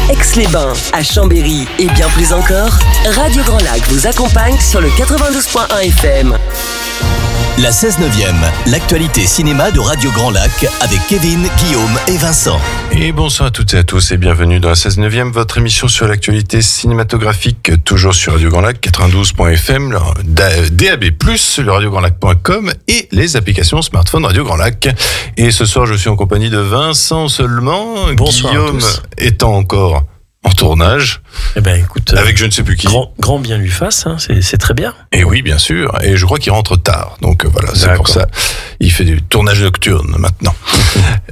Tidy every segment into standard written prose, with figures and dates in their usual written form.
Aix-les-Bains, à Chambéry et bien plus encore, Radio Grand Lac vous accompagne sur le 92.1 FM. La 16/9e, l'actualité cinéma de Radio Grand Lac avec Kevin, Guillaume et Vincent. Et bonsoir à toutes et à tous et bienvenue dans la 16/9e, votre émission sur l'actualité cinématographique, toujours sur Radio Grand Lac, 92.fm, DAB+, le radiograndlac.com et les applications smartphone Radio Grand Lac. Et ce soir, je suis en compagnie de Vincent seulement, bonsoir Guillaume étant encore en tournage. Eh ben, écoute, avec je ne sais plus qui. Grand bien lui fasse, hein, c'est très bien. Et oui, bien sûr. Et je crois qu'il rentre tard. Donc voilà, c'est pour ça. Il fait du tournage nocturne maintenant.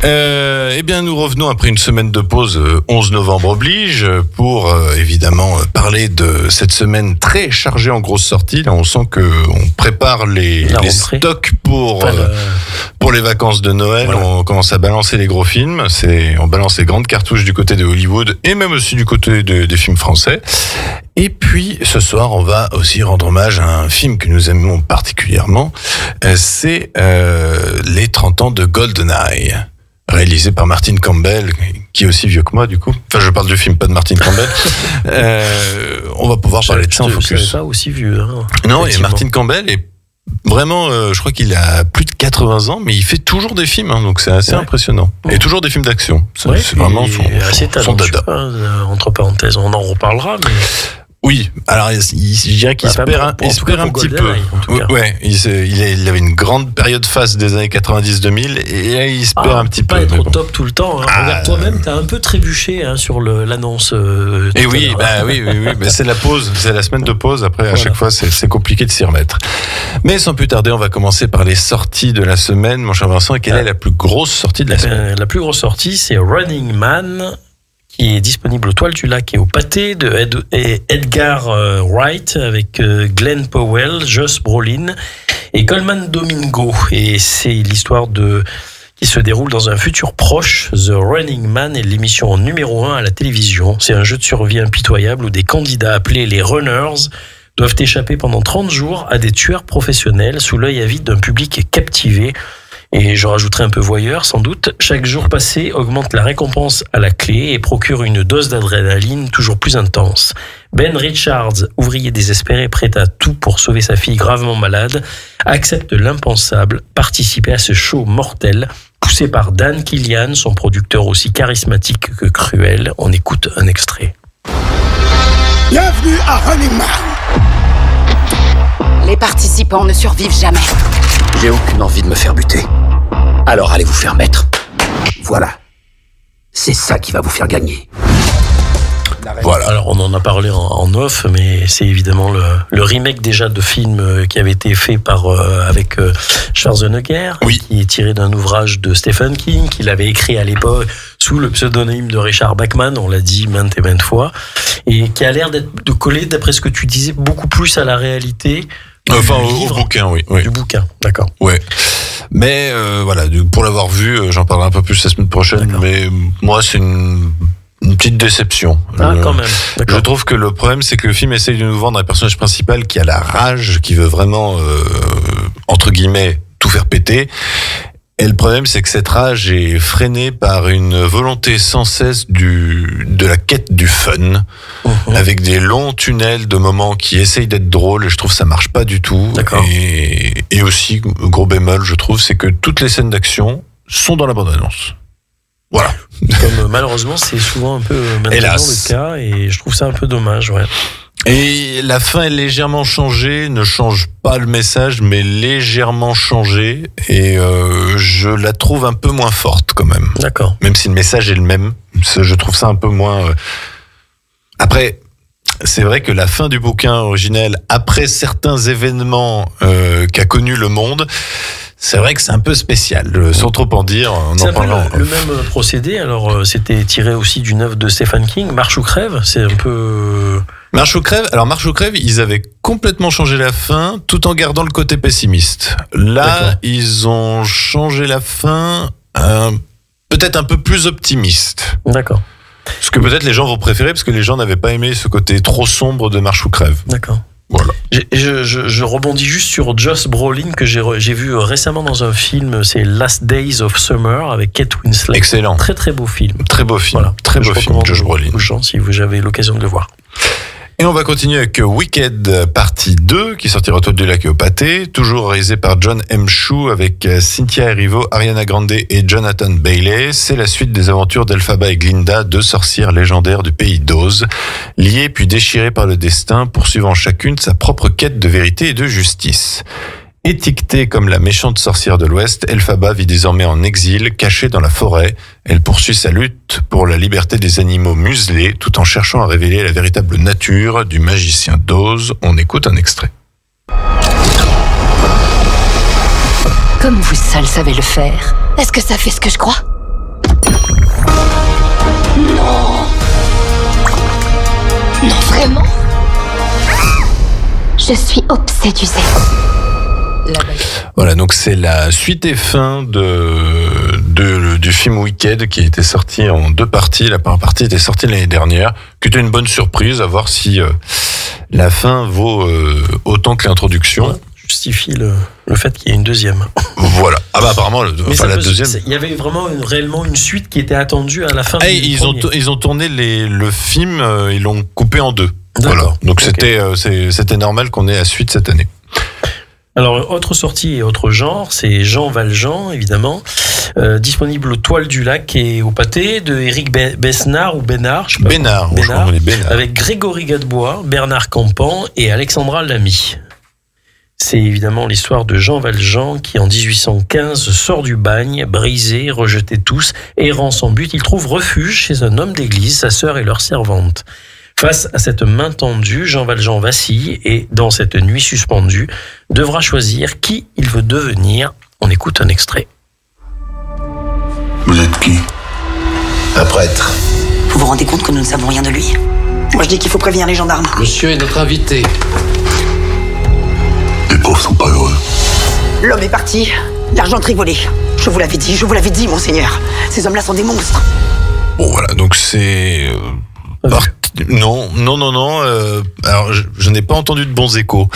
Eh bien, nous revenons après une semaine de pause, 11 novembre oblige, pour évidemment parler de cette semaine très chargée en grosses sorties. Là, on sent qu'on prépare les stocks pour les vacances de Noël. Voilà. On commence à balancer les gros films. On balance les grandes cartouches du côté de Hollywood et même aussi du côté des films français. Et puis, ce soir, on va aussi rendre hommage à un film que nous aimons particulièrement. C'est les 30 ans de GoldenEye, réalisé par Martin Campbell, qui est aussi vieux que moi, du coup. Enfin, je parle du film, pas de Martin Campbell. On va pouvoir parler de ça en focus. Je pas aussi vieux. Hein, non, et Martin Campbell est vraiment, je crois qu'il a plus de 80 ans, mais il fait toujours des films, hein, donc c'est assez impressionnant. Et toujours des films d'action. C'est vraiment son dada. Entre parenthèses, on en reparlera, mais... Oui, alors je dirais qu'il espère un petit peu. Ouais, il avait une grande période phase des années 90-2000 et là, il espère un petit peu. Pas être au top tout le temps. Hein. Regarde, toi-même, t'as un peu trébuché sur l'annonce. Et oui, mais c'est la pause, c'est la semaine de pause. Après, à chaque fois, c'est compliqué de s'y remettre. Mais sans plus tarder, on va commencer par les sorties de la semaine, mon cher Vincent. Et quelle est la plus grosse sortie de la semaine? La plus grosse sortie, c'est Running Man, qui est disponible aux Toiles du Lac et au Pâté, de Edgar Wright, avec Glenn Powell, Josh Brolin et Colman Domingo. Et c'est l'histoire qui se déroule dans un futur proche. The Running Man est l'émission numéro 1 à la télévision. C'est un jeu de survie impitoyable où des candidats appelés les Runners doivent échapper pendant 30 jours à des tueurs professionnels sous l'œil avide d'un public captivé. Et je rajouterai un peu voyeur, sans doute. Chaque jour passé augmente la récompense à la clé et procure une dose d'adrénaline toujours plus intense. Ben Richards, ouvrier désespéré, prêt à tout pour sauver sa fille gravement malade, accepte l'impensable, participer à ce show mortel, poussé par Dan Killian, son producteur aussi charismatique que cruel. On écoute un extrait. Bienvenue à Running Man. Les participants ne survivent jamais. J'ai aucune envie de me faire buter. Alors allez vous faire mettre. Voilà. C'est ça qui va vous faire gagner. Voilà. Alors on en a parlé en off, mais c'est évidemment le remake déjà de film qui avait été fait avec Schwarzenegger, qui est tiré d'un ouvrage de Stephen King, qu'il avait écrit à l'époque sous le pseudonyme de Richard Bachman, on l'a dit maintes et maintes fois, et qui a l'air de coller, d'après ce que tu disais, beaucoup plus à la réalité. Enfin, au bouquin, oui. Du bouquin, d'accord. Ouais. Mais voilà, pour l'avoir vu, j'en parlerai un peu plus la semaine prochaine. D'accord. Mais moi, c'est une petite déception. Quand même. D'accord. Je trouve que le problème, c'est que le film essaye de nous vendre un personnage principal qui a la rage, qui veut vraiment, entre guillemets, tout faire péter. Et le problème, c'est que cette rage est freinée par une volonté sans cesse de la quête du fun, avec des longs tunnels de moments qui essayent d'être drôles, et je trouve que ça marche pas du tout. D'accord. Et aussi, gros bémol, je trouve, c'est que toutes les scènes d'action sont dans la bande-annonce. Voilà. Comme malheureusement, c'est souvent un peu le cas, et je trouve ça un peu dommage, ouais. Et la fin est légèrement changée, ne change pas le message, mais légèrement changée. Et je la trouve un peu moins forte quand même. D'accord. Même si le message est le même, je trouve ça un peu moins... Après, c'est vrai que la fin du bouquin originel, après certains événements qu'a connu le monde... C'est vrai que c'est un peu spécial, sans trop en dire. C'est un peu le même procédé. Alors, c'était tiré aussi d'une œuvre de Stephen King, Marche ou crève. C'est un peu... Marche ou crève. Alors, Marche ou crève, ils avaient complètement changé la fin, tout en gardant le côté pessimiste. Là, ils ont changé la fin, peut-être un peu plus optimiste. D'accord. Ce que peut-être les gens vont préférer, parce que les gens n'avaient pas aimé ce côté trop sombre de Marche ou crève. D'accord. Voilà. Je rebondis juste sur Josh Brolin que j'ai vu récemment dans un film, c'est Last Days of Summer avec Kate Winslet. Excellent. Très très beau film. Très beau film. Voilà. Très beau film, Josh Brolin. Aux gens si vous avez l'occasion de le voir. Et on va continuer avec Wicked partie 2 qui sortira au Toile du Lac et au Pâté, toujours réalisé par John M. Chu avec Cynthia Erivo, Ariana Grande et Jonathan Bailey. C'est la suite des aventures d'Elphaba et Glinda, deux sorcières légendaires du pays d'Oz, liées puis déchirées par le destin, poursuivant chacune sa propre quête de vérité et de justice. Étiquetée comme la méchante sorcière de l'Ouest, Elphaba vit désormais en exil, cachée dans la forêt. Elle poursuit sa lutte pour la liberté des animaux muselés, tout en cherchant à révéler la véritable nature du magicien d'Oz. On écoute un extrait. Comme vous seul savez le faire. Est-ce que ça fait ce que je crois? Non. Non, vraiment? Je suis obsédusée. Voilà, donc c'est la suite et fin du film Wicked qui a été sorti en 2 parties. La première partie était sortie l'année dernière, qui était une bonne surprise, à voir si la fin vaut autant que l'introduction. Ouais, justifie le fait qu'il y ait une deuxième. Voilà. Ah bah apparemment, la deuxième. Il y avait vraiment réellement une suite qui était attendue à la fin. Ils ont tourné le film, ils l'ont coupé en 2. Voilà. Donc c'était normal qu'on ait la suite cette année. Alors, autre sortie et autre genre, c'est Jean Valjean, évidemment, disponible aux Toiles du Lac et au Pâté, de Éric Besnard ou Bénard, je sais pas. Bénard. Avec Grégory Gadebois, Bernard Campan et Alexandra Lamy. C'est évidemment l'histoire de Jean Valjean qui, en 1815, sort du bagne, brisé, rejeté tous, errant sans but. Il trouve refuge chez un homme d'église, sa sœur et leur servante. Face à cette main tendue, Jean Valjean vacille et, dans cette nuit suspendue, devra choisir qui il veut devenir. On écoute un extrait. Vous êtes qui? Un prêtre. Vous vous rendez compte que nous ne savons rien de lui? Moi je dis qu'il faut prévenir les gendarmes. Monsieur est notre invité. Les pauvres sont pas heureux. L'homme est parti, l'argenterie volée. Je vous l'avais dit, monseigneur. Ces hommes-là sont des monstres. Bon voilà, donc c'est... Non. Alors, je n'ai pas entendu de bons échos.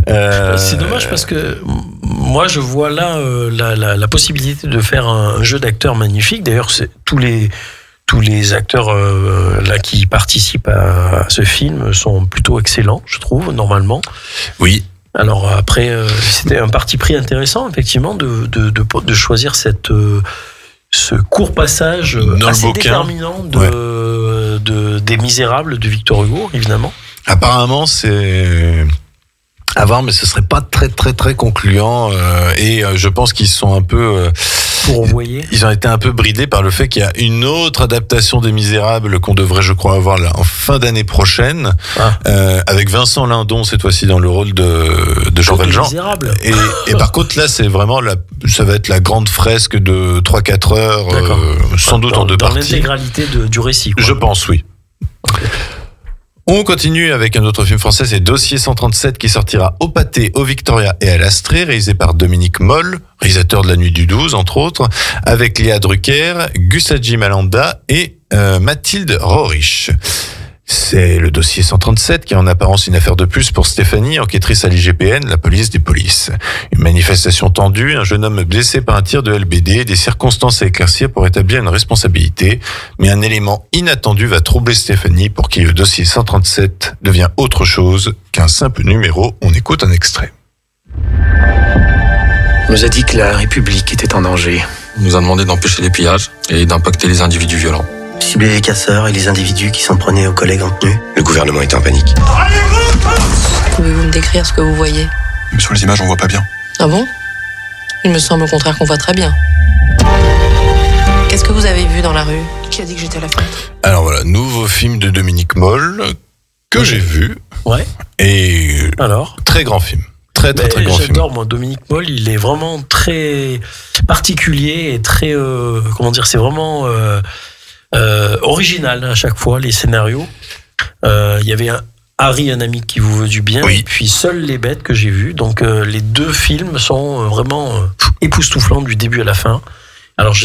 C'est dommage parce que moi, je vois là la possibilité de faire un jeu d'acteurs magnifique. D'ailleurs, c'est tous les acteurs là qui participent à ce film sont plutôt excellents, je trouve, normalement. Oui. Alors après, c'était un parti pris intéressant, effectivement, de choisir ce court passage assez déterminant des Misérables de Victor Hugo, évidemment. Apparemment, c'est à voir, mais ce serait pas très très très concluant. Et je pense qu'ils sont un peu fourvoyés. Ils ont été un peu bridés par le fait qu'il y a une autre adaptation des Misérables qu'on devrait, je crois, avoir là en fin d'année prochaine, avec Vincent Lindon cette fois-ci dans le rôle de Jean Valjean. Et par contre là, c'est vraiment ça va être la grande fresque de 3-4 heures, sans doute en 2 parties. Dans l'intégralité du récit, quoi. Je pense, oui. Okay. On continue avec un autre film français, c'est Dossier 137 qui sortira au Pâté, au Victoria et à l'Astrée, réalisé par Dominique Moll, réalisateur de La Nuit du 12 entre autres, avec Léa Drucker, Gus Malanda et Mathilde Rorich. C'est le dossier 137 qui est en apparence une affaire de plus pour Stéphanie, enquêtrice à l'IGPN, la police des polices. Une manifestation tendue, un jeune homme blessé par un tir de LBD, des circonstances à éclaircir pour établir une responsabilité. Mais un élément inattendu va troubler Stéphanie pour qui le dossier 137 devient autre chose qu'un simple numéro. On écoute un extrait. On nous a dit que la République était en danger. On nous a demandé d'empêcher les pillages et d'impacter les individus violents. Cibler les casseurs et les individus qui s'en prenaient aux collègues en tenue. Le gouvernement est en panique. Pouvez-vous me décrire ce que vous voyez? Mais sur les images, on voit pas bien. Ah bon? Il me semble au contraire qu'on voit très bien. Qu'est-ce que vous avez vu dans la rue? Qui a dit que j'étais à la fenêtre? Alors voilà, nouveau film de Dominique Moll que j'ai vu. Ouais. Et alors, très grand film. Très grand film. J'adore, moi, Dominique Moll, il est vraiment très particulier et très comment dire, c'est vraiment original à chaque fois, les scénarios. Il y avait Harry, un ami qui vous veut du bien, et puis Seules les bêtes que j'ai vu. Donc les deux films sont vraiment époustouflants du début à la fin. Alors,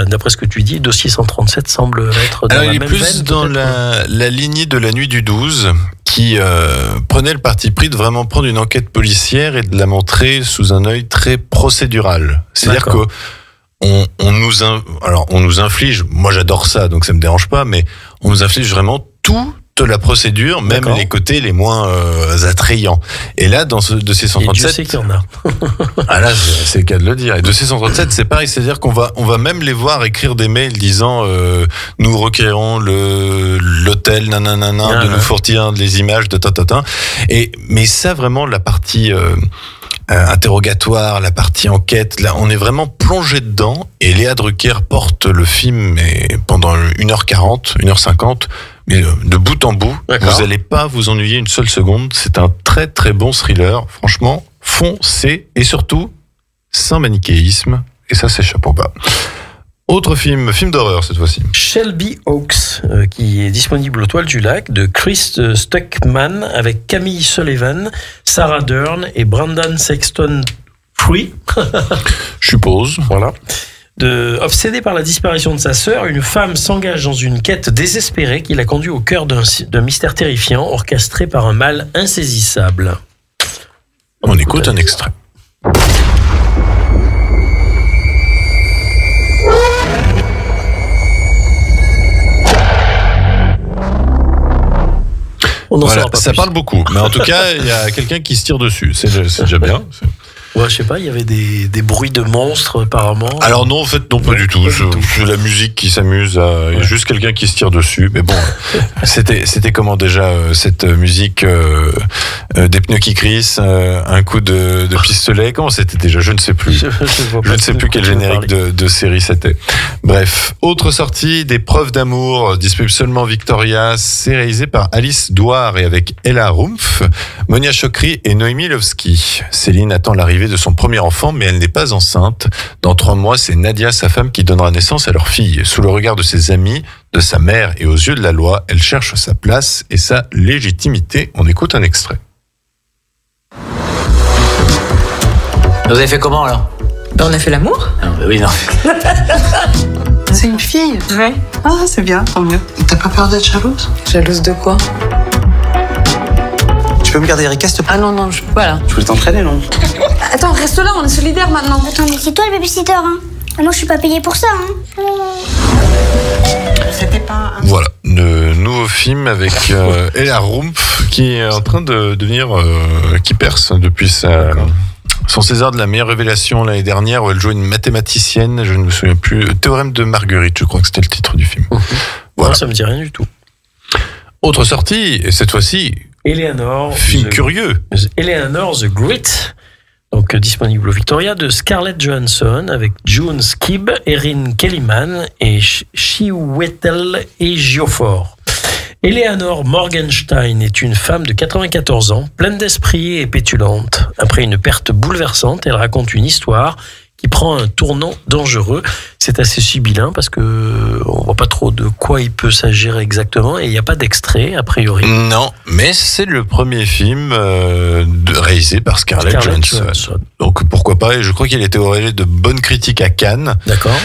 d'après ce que tu dis, Dossier 137 semble être dans la même veine. Il est plus dans la lignée de La Nuit du 12, qui prenait le parti pris de vraiment prendre une enquête policière et de la montrer sous un œil très procédural. C'est-à-dire que on nous inflige, moi j'adore ça, donc ça me dérange pas, mais on nous inflige vraiment toute la procédure, même les côtés les moins attrayants. Et là, dans ce dossier 137, Dieu sait qu'il y en a. ah là, c'est le cas de le dire. Et dossier 137, c'est pareil, c'est-à-dire qu'on va même les voir écrire des mails disant nous requérons l'hôtel nanana de nous fournir les images de ta. Mais ça vraiment la partie interrogatoire, la partie enquête, là on est vraiment plongé dedans et Léa Drucker porte le film pendant 1h40, 1h50, mais de bout en bout, vous n'allez pas vous ennuyer une seule seconde. C'est un très très bon thriller, franchement, foncez et surtout sans manichéisme, et ça c'est chapeau bas. Autre film d'horreur cette fois-ci. Shelby Oaks, qui est disponible aux Toiles du Lac, de Chris Stuckman, avec Camille Sullivan, Sarah Dern et Brandon Sexton Free. Je suppose. Voilà. Obsédée par la disparition de sa sœur, une femme s'engage dans une quête désespérée qui la conduit au cœur d'un mystère terrifiant, orchestré par un mal insaisissable. On écoute un extrait. Voilà, ça parle beaucoup, mais en tout cas, il y a quelqu'un qui se tire dessus. C'est déjà bien. Ouais, je sais pas, il y avait des bruits de monstres apparemment. Alors non, en fait, non, pas du tout. C'est la musique qui s'amuse. Il y a juste quelqu'un qui se tire dessus. Mais bon, c'était comment déjà cette musique des pneus qui crissent, un coup de pistolet. Comment c'était déjà? Je ne sais plus. Je ne sais plus quel générique de série c'était. Bref, autre sortie, Des preuves d'amour, disponible seulement Victoria. C'est réalisé par Alice Douard et avec Ella Rumpf, Monia Chokri et Noémie Lovski. Céline attend l'arrivée de son premier enfant, mais elle n'est pas enceinte. Dans 3 mois, c'est Nadia, sa femme, qui donnera naissance à leur fille. Sous le regard de ses amis, de sa mère et aux yeux de la loi, elle cherche sa place et sa légitimité. On écoute un extrait. Vous avez fait comment alors? On a fait l'amour? Oui, non. C'est une fille? Ouais. Ah, c'est bien, tant mieux. T'as pas peur d'être jalouse? Jalouse de quoi? Tu peux me garder Erika, s'il te plaît? Ah non, je peux pas là. Je voulais t'entraîner, non? Attends, reste là, on est solidaires maintenant. Attends, mais c'est toi le babysitter, hein? Moi, je suis pas payée pour ça, hein? C'était pas... Voilà, le nouveau film avec Ella Rumpf qui est en train de devenir... qui perce depuis son César de la meilleure révélation l'année dernière où elle jouait une mathématicienne, je ne me souviens plus, Théorème de Marguerite, je crois que c'était le titre du film. Voilà. Ça me dit rien du tout. Autre sortie, et cette fois-ci... Eleanor. Film curieux. Eleanor the Great, donc disponible au Victoria, de Scarlett Johansson avec June Skibb, Erin Kellyman et Chiwetel Ejiofor. Eleanor Morgenstein est une femme de 94 ans, pleine d'esprit et pétulante. Après une perte bouleversante, elle raconte une histoire qui prend un tournant dangereux. C'est assez sibyllin parce que on voit pas trop de quoi il peut s'agir exactement et il n'y a pas d'extrait a priori. Non, mais c'est le premier film réalisé par Scarlett Johansson. Donc pourquoi pas, et je crois qu'il a été auréolé de bonnes critiques à Cannes. D'accord.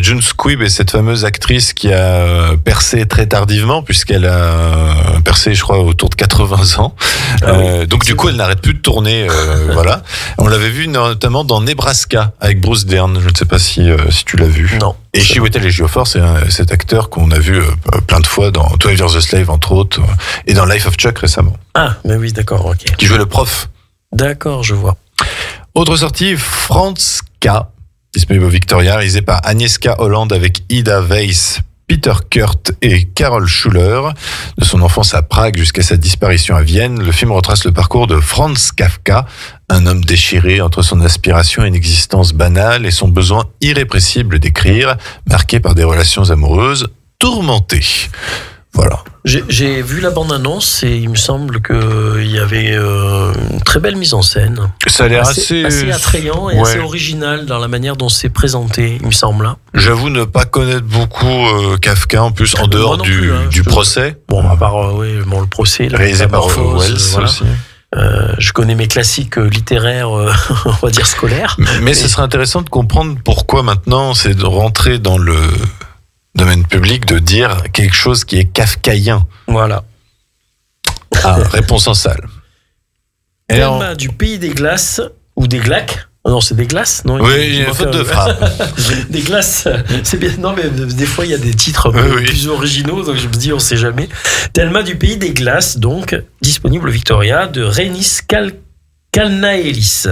June Squibb est cette fameuse actrice qui a percé très tardivement puisqu'elle a percé, je crois, autour de 80 ans. Donc du coup, elle n'arrête plus de tourner. Voilà. On l'avait vu notamment dans Nebraska avec Bruce Dern. Je ne sais pas si tu l'as vu. Non. Et Chiwetel Ejiofor, c'est cet acteur qu'on a vu plein de fois dans 12 Years a Slave, entre autres, et dans Life of Chuck récemment. Ah, mais oui, d'accord, ok. Qui jouait le prof. D'accord, je vois. Autre sortie, Franz K, disponible au Victoria, réalisé par Agnieszka Holland avec Ida Weiss, Peter Kurt et Carol Schuller. De son enfance à Prague jusqu'à sa disparition à Vienne, le film retrace le parcours de Franz Kafka, un homme déchiré entre son aspiration à une existence banale et son besoin irrépressible d'écrire, marqué par des relations amoureuses tourmentées. Voilà. J'ai vu la bande-annonce et il me semble qu'il y avait une très belle mise en scène. Ça a l'air assez attrayant et assez original dans la manière dont c'est présenté, il me semble. J'avoue ne pas connaître beaucoup Kafka, en plus, en dehors du procès. Bon, à part le procès, réalisé par Wells voilà. aussi. Je connais mes classiques littéraires, on va dire scolaires. Mais ce serait intéressant de comprendre pourquoi maintenant c'est de rentrer dans le domaine public de dire quelque chose qui est kafkaïen. Voilà. Ah, réponse en salle. Thelma du pays des glaces ou des glacs. Non, c'est des glaces, non? Oui, il y a une faute de frappe. Des glaces, c'est bien. Non, mais des fois, il y a des titres un peu plus originaux, donc je me dis, on sait jamais. Thelma du pays des glaces, donc, disponible au Victoria, de Rhénis Kalnaelis.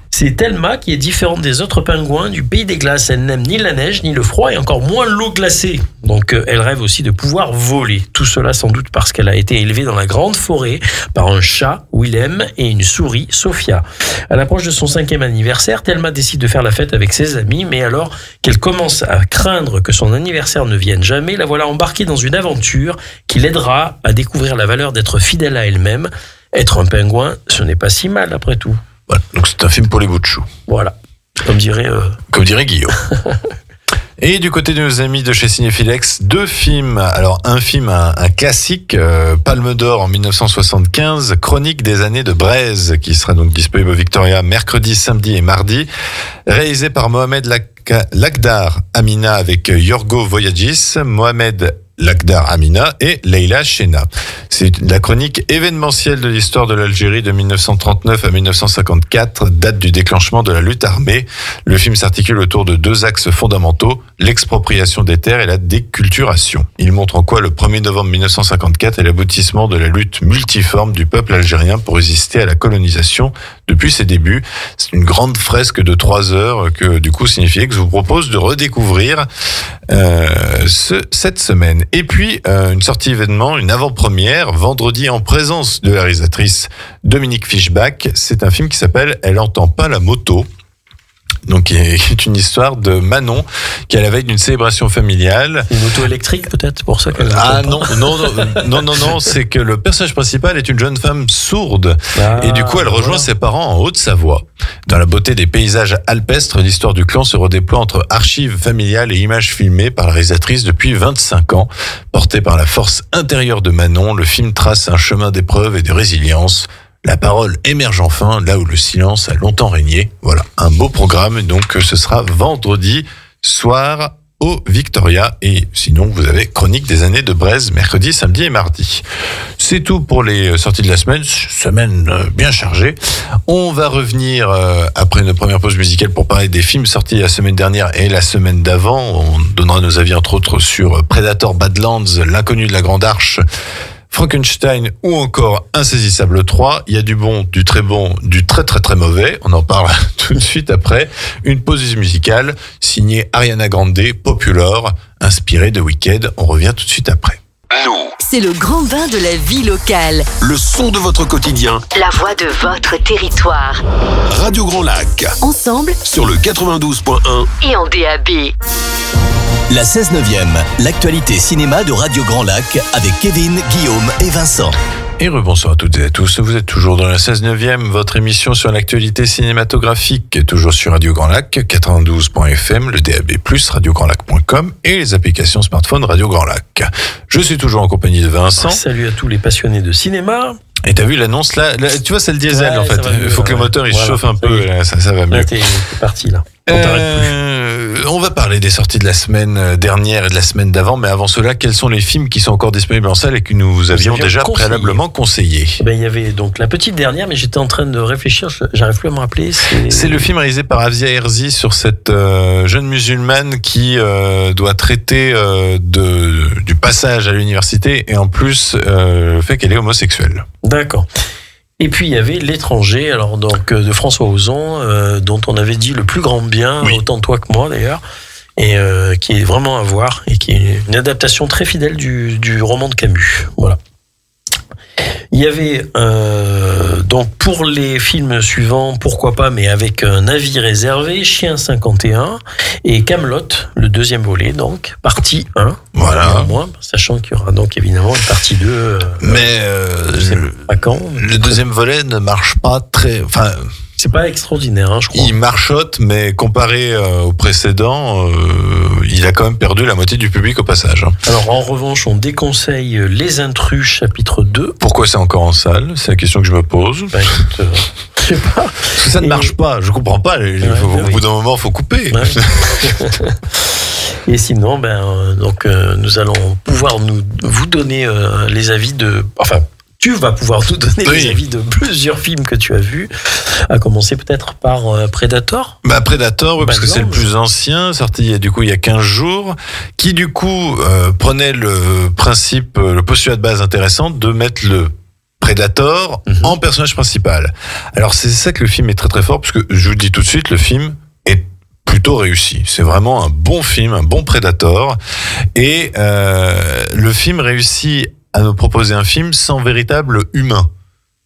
C'est Thelma qui est différente des autres pingouins du pays des glaces. Elle n'aime ni la neige, ni le froid, et encore moins l'eau glacée. Donc, elle rêve aussi de pouvoir voler. Tout cela, sans doute, parce qu'elle a été élevée dans la grande forêt par un chat, Willem, et une souris, Sophia. À l'approche de son 5e anniversaire, Thelma décide de faire la fête avec ses amis, mais alors qu'elle commence à craindre que son anniversaire ne vienne jamais, la voilà embarquée dans une aventure qui l'aidera à découvrir la valeur d'être fidèle à elle-même. Être un pingouin, ce n'est pas si mal, après tout. Voilà, donc c'est un film pour les bouts de chou. Voilà, comme dirait Guillaume. Et du côté de nos amis de chez Cinéphilex, 2 films. Alors un film, un classique, Palme d'Or en 1975, Chronique des années de Braise, qui sera donc disponible au Victoria mercredi, samedi et mardi, réalisé par Mohamed Lakhdar Amina avec Yorgo Voyagis, Mohamed Lakhdar Amina et Leila Chena. C'est la chronique événementielle de l'histoire de l'Algérie de 1939 à 1954, date du déclenchement de la lutte armée. Le film s'articule autour de 2 axes fondamentaux, l'expropriation des terres et la déculturation. Il montre en quoi le 1er novembre 1954 est l'aboutissement de la lutte multiforme du peuple algérien pour résister à la colonisation depuis ses débuts. C'est une grande fresque de 3 heures que du coup Cinéphilex vous propose de redécouvrir cette semaine. Et puis, une sortie événement, une avant-première, vendredi en présence de la réalisatrice Dominique Fischbach. C'est un film qui s'appelle « Elle entend pas la moto ». Donc, qui est une histoire de Manon qui est à la veille d'une célébration familiale. Une moto électrique peut-être pour ça qu'elle non, c'est que le personnage principal est une jeune femme sourde et du coup elle rejoint ses parents en Haute-Savoie. Dans la beauté des paysages alpestres, l'histoire du clan se redéploie entre archives familiales et images filmées par la réalisatrice depuis 25 ans. Porté par la force intérieure de Manon, le film trace un chemin d'épreuve et de résilience. La parole émerge enfin, là où le silence a longtemps régné. Voilà, un beau programme. Donc, ce sera vendredi soir au Victoria. Et sinon, vous avez Chronique des années de Braise, mercredi, samedi et mardi. C'est tout pour les sorties de la semaine. Semaine bien chargée. On va revenir après une première pause musicale pour parler des films sortis la semaine dernière et la semaine d'avant. On donnera nos avis, entre autres, sur Predator Badlands, L'inconnu de la Grande Arche, Frankenstein ou encore Insaisissable 3. Il y a du bon, du très mauvais. On en parle tout de suite après. Une pause musicale signée Ariana Grande, Popular, inspirée de Wicked. On revient tout de suite après. C'est le grand bain de la vie locale. Le son de votre quotidien. La voix de votre territoire. Radio Grand Lac. Ensemble sur le 92.1 et en DAB. La 16/9e, l'actualité cinéma de Radio Grand Lac avec Kevin, Guillaume et Vincent. Et rebonsoir à toutes et à tous. Vous êtes toujours dans la 16/9e, votre émission sur l'actualité cinématographique, toujours sur Radio Grand Lac, 92.fm, le DAB+, radiograndlac.com et les applications smartphone Radio Grand Lac. Je suis toujours en compagnie de Vincent. Salut à tous les passionnés de cinéma. Et t'as vu l'annonce là, tu vois, c'est le diesel en fait. Il faut que le moteur il chauffe un peu, ça va mieux. Là, t'es parti là. On va parler des sorties de la semaine dernière et de la semaine d'avant, mais avant cela, quels sont les films qui sont encore disponibles en salle et que nous avions déjà préalablement conseillés? Il y avait donc la petite dernière, mais j'étais en train de réfléchir, j'arrive plus à me rappeler. C'est le film réalisé par Avia Herzi sur cette jeune musulmane qui doit traiter du passage à l'université et en plus le fait qu'elle est homosexuelle. D'accord. Et puis il y avait L'étranger, alors donc de François Ozon, dont on avait dit le plus grand bien, autant toi que moi d'ailleurs, et qui est vraiment à voir et qui est une adaptation très fidèle du roman de Camus. Voilà. Il y avait donc pour les films suivants, pourquoi pas, mais avec un avis réservé, Chien 51 et Kaamelott, le deuxième volet, donc partie 1. Ouais, Voilà. Néanmoins, sachant qu'il y aura donc évidemment une partie 2. Mais à quand. Le deuxième volet ne marche pas très... Enfin, c'est pas extraordinaire, hein, je crois. Il marchote, mais comparé au précédent, il a quand même perdu la moitié du public au passage. Alors en revanche, on déconseille Les Intrus chapitre 2. Pourquoi c'est encore en salle? C'est la question que je me pose. Bah, écoute, je sais pas. Parce que ça ne marche pas, je comprends pas. Au bout d'un moment, il faut couper. Ouais. Et sinon, donc, nous allons pouvoir vous donner les avis de... Enfin, tu vas pouvoir nous donner les avis de plusieurs films que tu as vus, à commencer peut-être par Predator. Predator, oui, parce que c'est le plus ancien, sorti il y a 15 jours, qui du coup prenait le principe, le postulat de base intéressant de mettre le Predator en personnage principal. Alors c'est ça que le film est très très fort, parce que je vous le dis tout de suite, le film est plutôt réussi. C'est vraiment un bon film, un bon Predator, et le film réussit à nous proposer un film sans véritable humain.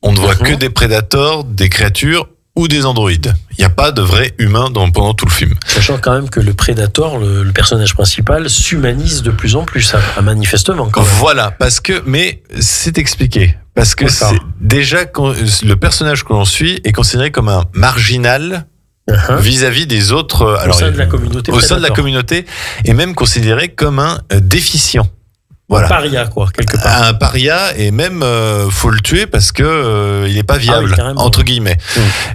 On ne voit que des prédateurs, des créatures ou des androïdes. Il n'y a pas de vrai humain pendant tout le film. Sachant quand même que le Predator, le personnage principal, s'humanise de plus en plus, manifestement. Quand même. Voilà, mais c'est expliqué. Parce que c'est déjà, le personnage que l'on suit est considéré comme un marginal vis-à-vis des autres... Au sein de la communauté. Au sein de la communauté, et même considéré comme un déficient. Voilà. Un paria, quoi, quelque part. Un paria, et même faut le tuer parce que il est pas viable, entre guillemets.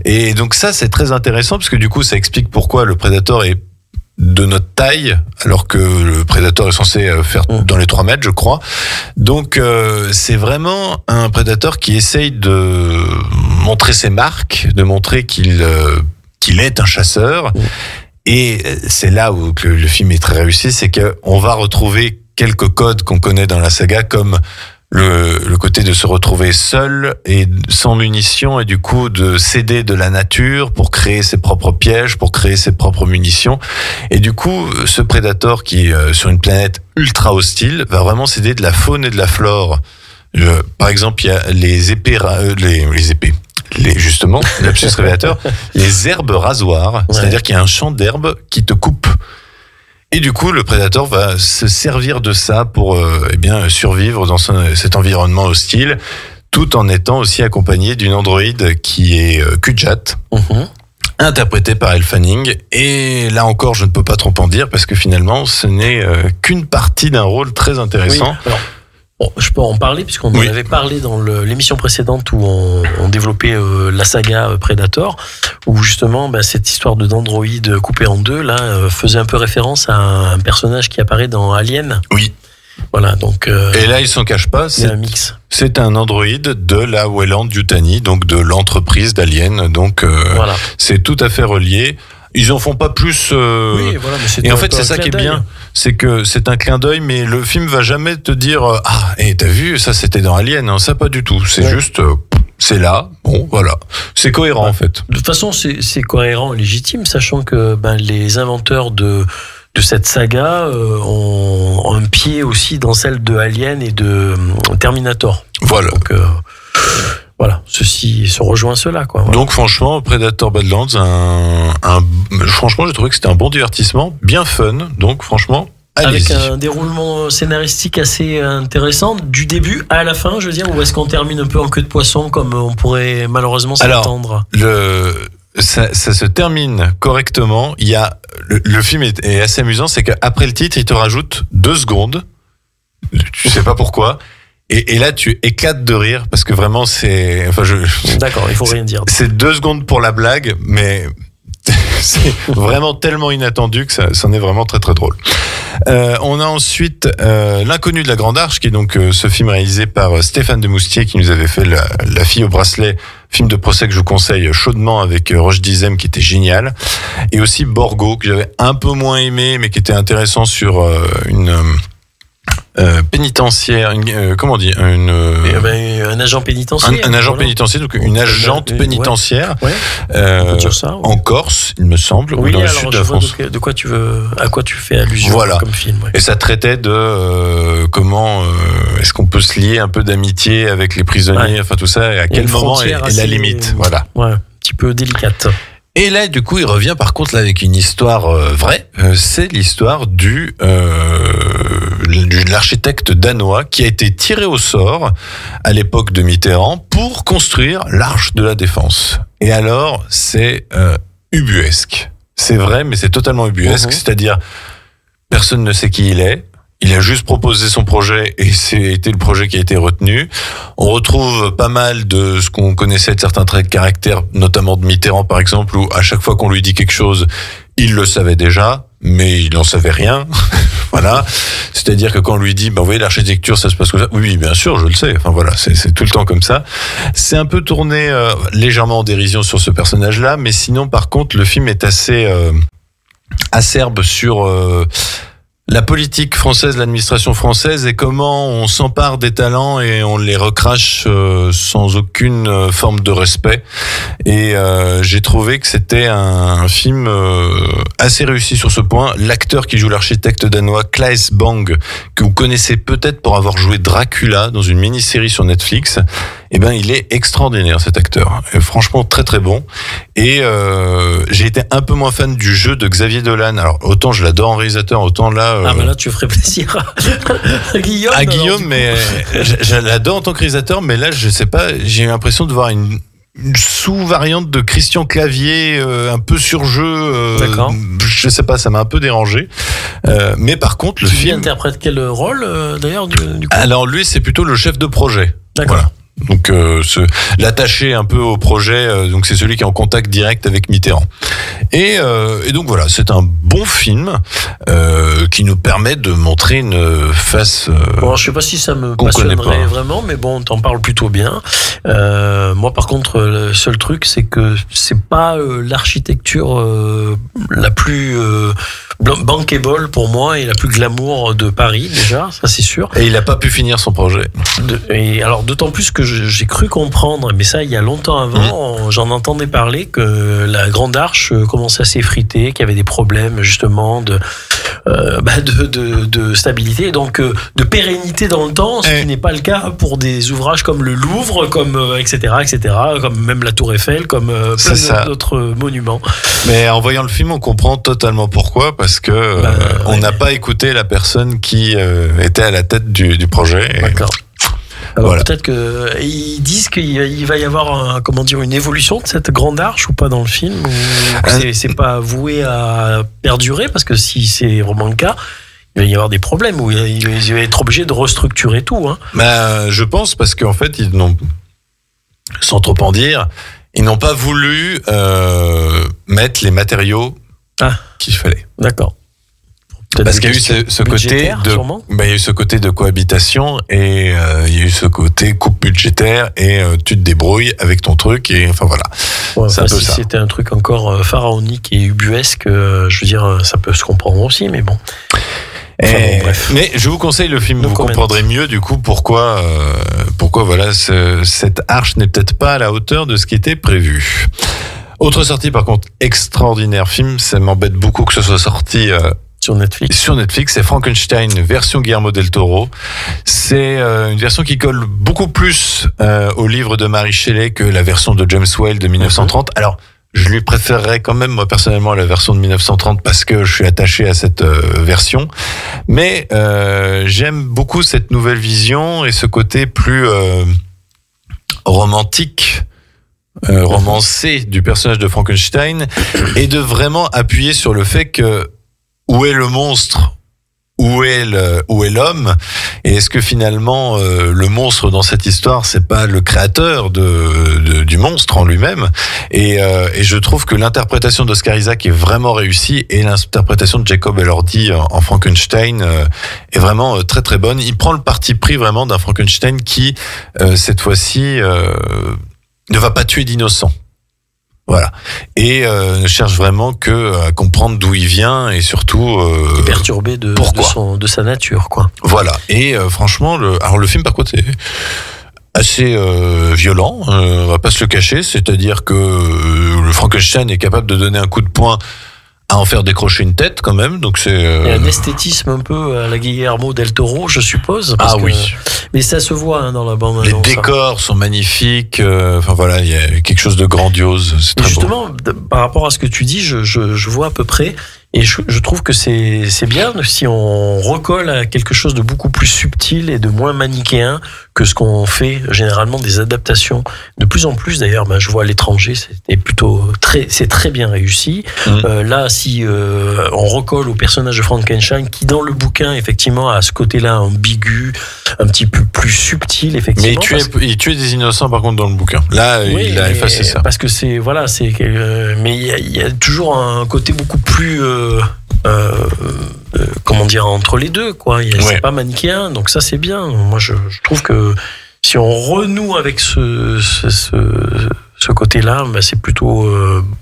Et donc ça, c'est très intéressant parce que du coup, ça explique pourquoi le Predator est de notre taille, alors que le Predator est censé faire dans les 3 mètres, je crois. Donc c'est vraiment un Predator qui essaye de montrer ses marques, de montrer qu'il est un chasseur. Et c'est là où le film est très réussi, c'est qu'on va retrouver quelques codes qu'on connaît dans la saga, comme le côté de se retrouver seul et sans munitions, et du coup de s'aider de la nature pour créer ses propres pièges, pour créer ses propres munitions. Et du coup, ce Predator qui est sur une planète ultra hostile va vraiment s'aider de la faune et de la flore. Par exemple, il y a les épées, justement, lapsus révélateur, les herbes rasoirs, c'est-à-dire qu'il y a un champ d'herbes qui te coupe. Et du coup, le Predator va se servir de ça pour survivre dans cet environnement hostile, tout en étant aussi accompagné d'une androïde qui est Kujat, interprétée par Elle Fanning. Et là encore, je ne peux pas trop en dire, parce que finalement, ce n'est qu'une partie d'un rôle très intéressant. Oui. Alors, je peux en parler, puisqu'on en avait parlé dans l'émission précédente où on développait la saga Predator, où justement cette histoire d'androïde coupé en deux là faisait un peu référence à un personnage qui apparaît dans Alien. Oui. Voilà, donc. Et là, il s'en cache pas. C'est un mix. C'est un androïde de la Weyland-Yutani, donc de l'entreprise d'Alien. Donc, c'est tout à fait relié. Ils en font pas plus. Oui, voilà, mais et en fait, c'est ça qui est bien, c'est que c'est un clin d'œil, mais le film va jamais te dire t'as vu, ça c'était dans Alien, hein, ça pas du tout. C'est juste, c'est là, bon, voilà, c'est cohérent en fait. De toute façon, c'est cohérent et légitime, sachant que les inventeurs de cette saga ont un pied aussi dans celle de Alien et de Terminator. Voilà. Donc, voilà, ceci se rejoint cela, quoi. Voilà. Donc franchement, Predator Badlands, franchement, j'ai trouvé que c'était un bon divertissement, bien fun. Donc franchement, allez-y. Avec un déroulement scénaristique assez intéressant du début à la fin, je veux dire, ou est-ce qu'on termine un peu en queue de poisson comme on pourrait malheureusement s'attendre? Ça se termine correctement. Il y a le film est assez amusant, c'est qu'après le titre, il te rajoute 2 secondes. Tu sais pas pourquoi. Et là, tu éclates de rire parce que vraiment, c'est. Enfin, D'accord, il faut rien dire. C'est 2 secondes pour la blague, mais c'est vraiment tellement inattendu que ça en est vraiment très très drôle. On a ensuite L'Inconnu de la Grande Arche, qui est donc ce film réalisé par Stéphane Demoustier, qui nous avait fait La Fille au bracelet, film de procès que je vous conseille chaudement, avec Roche Dizem, qui était génial, et aussi Borgo, que j'avais un peu moins aimé, mais qui était intéressant sur une pénitentiaire, comment on dit, un agent pénitentiaire. Un agent pénitentiaire, donc une agente pénitentiaire, on peut dire ça, en Corse, il me semble, oui, ou dans le alors sud de la France. À quoi tu fais allusion comme film. Et ça traitait de comment est-ce qu'on peut se lier un peu d'amitié avec les prisonniers, enfin tout ça, et à quel moment est la limite. Voilà. Ouais, un petit peu délicate. Et là, du coup, il revient par contre là avec une histoire vraie. C'est l'histoire de l'architecte danois qui a été tiré au sort à l'époque de Mitterrand pour construire l'Arche de la Défense. Et alors, c'est ubuesque. C'est vrai, mais c'est totalement ubuesque. C'est-à-dire, personne ne sait qui il est. Il a juste proposé son projet et c'était le projet qui a été retenu. On retrouve pas mal de ce qu'on connaissait de certains traits de caractère, notamment de Mitterrand par exemple, où à chaque fois qu'on lui dit quelque chose, il le savait déjà, mais il n'en savait rien. Voilà. C'est-à-dire que quand on lui dit, vous voyez, l'architecture, ça se passe comme ça. Oui, bien sûr, je le sais. Enfin voilà, c'est tout le temps comme ça. C'est un peu tourné légèrement en dérision sur ce personnage-là, mais sinon, par contre, le film est assez acerbe sur la politique française, l'administration française et comment on s'empare des talents et on les recrache sans aucune forme de respect. Et j'ai trouvé que c'était un film assez réussi sur ce point. L'acteur qui joue l'architecte danois, Claes Bang, que vous connaissez peut-être pour avoir joué Dracula dans une mini-série sur Netflix, il est extraordinaire cet acteur. Et franchement très très bon. Et j'ai été un peu moins fan du jeu de Xavier Dolan. Alors autant je l'adore en réalisateur, autant là... là tu ferais plaisir à Guillaume. À Guillaume, mais je l'adore en tant que réalisateur, mais là je sais pas, j'ai l'impression de voir une sous-variante de Christian Clavier, un peu surjeu. D'accord. Je sais pas, ça m'a un peu dérangé. Mais par contre, le film... Il interprète quel rôle d'ailleurs du coup ? Alors lui, c'est plutôt le chef de projet. D'accord. Voilà. Donc l'attaché un peu au projet, donc c'est celui qui est en contact direct avec Mitterrand. Et donc voilà, c'est un bon film qui nous permet de montrer une face. Bon, je sais pas si ça me passionnerait vraiment, mais bon, t'en parles plutôt bien. Moi, par contre, le seul truc, c'est que c'est pas l'architecture la plus bankable pour moi et la plus glamour de Paris déjà, ça c'est sûr. Et il a pas pu finir son projet. Et alors d'autant plus que j'ai cru comprendre, mais ça il y a longtemps avant, j'en entendais parler que la Grande Arche commençait à s'effriter, qu'il y avait des problèmes justement de stabilité et donc de pérennité dans le temps, ce qui n'est pas le cas pour des ouvrages comme le Louvre, comme etc., comme même la Tour Eiffel, comme plein d'autres monuments. Mais en voyant le film, on comprend totalement pourquoi, parce que on n'a pas écouté la personne qui était à la tête du projet. D'accord. Alors peut-être que ils disent qu'il va y avoir une évolution de cette Grande Arche ou pas dans le film, ou c'est pas voué à perdurer, parce que si c'est vraiment le cas, il va y avoir des problèmes où ils vont être obligés de restructurer tout. Je pense parce qu'en fait ils n'ont, sans trop en dire, ils n'ont pas voulu mettre les matériaux qu'il fallait. D'accord. Parce qu'il y a eu ce côté il y a eu ce côté de cohabitation et il y a eu ce côté coupe budgétaire et tu te débrouilles avec ton truc et enfin voilà. Ouais, c'est un peu ça. Si c'était un truc encore pharaonique et ubuesque, je veux dire, ça peut se comprendre aussi, mais bon. Bref. Mais je vous conseille le film, vous comprendrez mieux du coup pourquoi voilà cette arche n'est peut-être pas à la hauteur de ce qui était prévu. Autre sortie par contre extraordinaire film, ça m'embête beaucoup que ce soit sorti sur Netflix, c'est Frankenstein, version Guillermo del Toro. C'est une version qui colle beaucoup plus au livre de Mary Shelley que la version de James Whale de 1930. Alors, je lui préférerais quand même, moi, personnellement, la version de 1930 parce que je suis attaché à cette version. Mais j'aime beaucoup cette nouvelle vision et ce côté plus romantique, romancé du personnage de Frankenstein et de vraiment appuyer sur le fait que où est le monstre ? Où est l'homme ? Et est-ce que finalement le monstre dans cette histoire, c'est pas le créateur du monstre en lui-même ? Et je trouve que l'interprétation d'Oscar Isaac est vraiment réussie et l'interprétation de Jacob Elordi en Frankenstein est vraiment très très bonne. Il prend le parti pris vraiment d'un Frankenstein qui cette fois-ci ne va pas tuer d'innocents. Voilà. Et ne cherche vraiment à comprendre d'où il vient et surtout est perturbé de sa nature, quoi. Voilà. Et franchement, le film par contre est assez violent, on va pas se le cacher, c'est-à-dire que le Frankenstein est capable de donner un coup de poing à en faire décrocher une tête quand même, donc c'est... Il y a un esthétisme un peu à la Guillermo del Toro, je suppose. Oui. Mais ça se voit dans la bande. Les décors sont magnifiques, enfin voilà, il y a quelque chose de grandiose, c'est très justement, beau. Par rapport à ce que tu dis, je vois à peu près, Et je trouve que c'est bien si on recolle à quelque chose de beaucoup plus subtil et de moins manichéen que ce qu'on fait généralement des adaptations. De plus en plus d'ailleurs, je vois à l'étranger, c'est très bien réussi. Là, si on recolle au personnage de Frankenstein, qui dans le bouquin effectivement a ce côté-là ambigu, un petit peu plus subtil effectivement. Mais il tuait des innocents par contre dans le bouquin. Là, oui, il a effacé ça. Parce que mais il y a toujours un côté beaucoup plus comment dire, entre les deux, quoi. C'est pas manichéen, donc ça c'est bien. Moi je trouve que si on renoue avec ce côté-là, c'est plutôt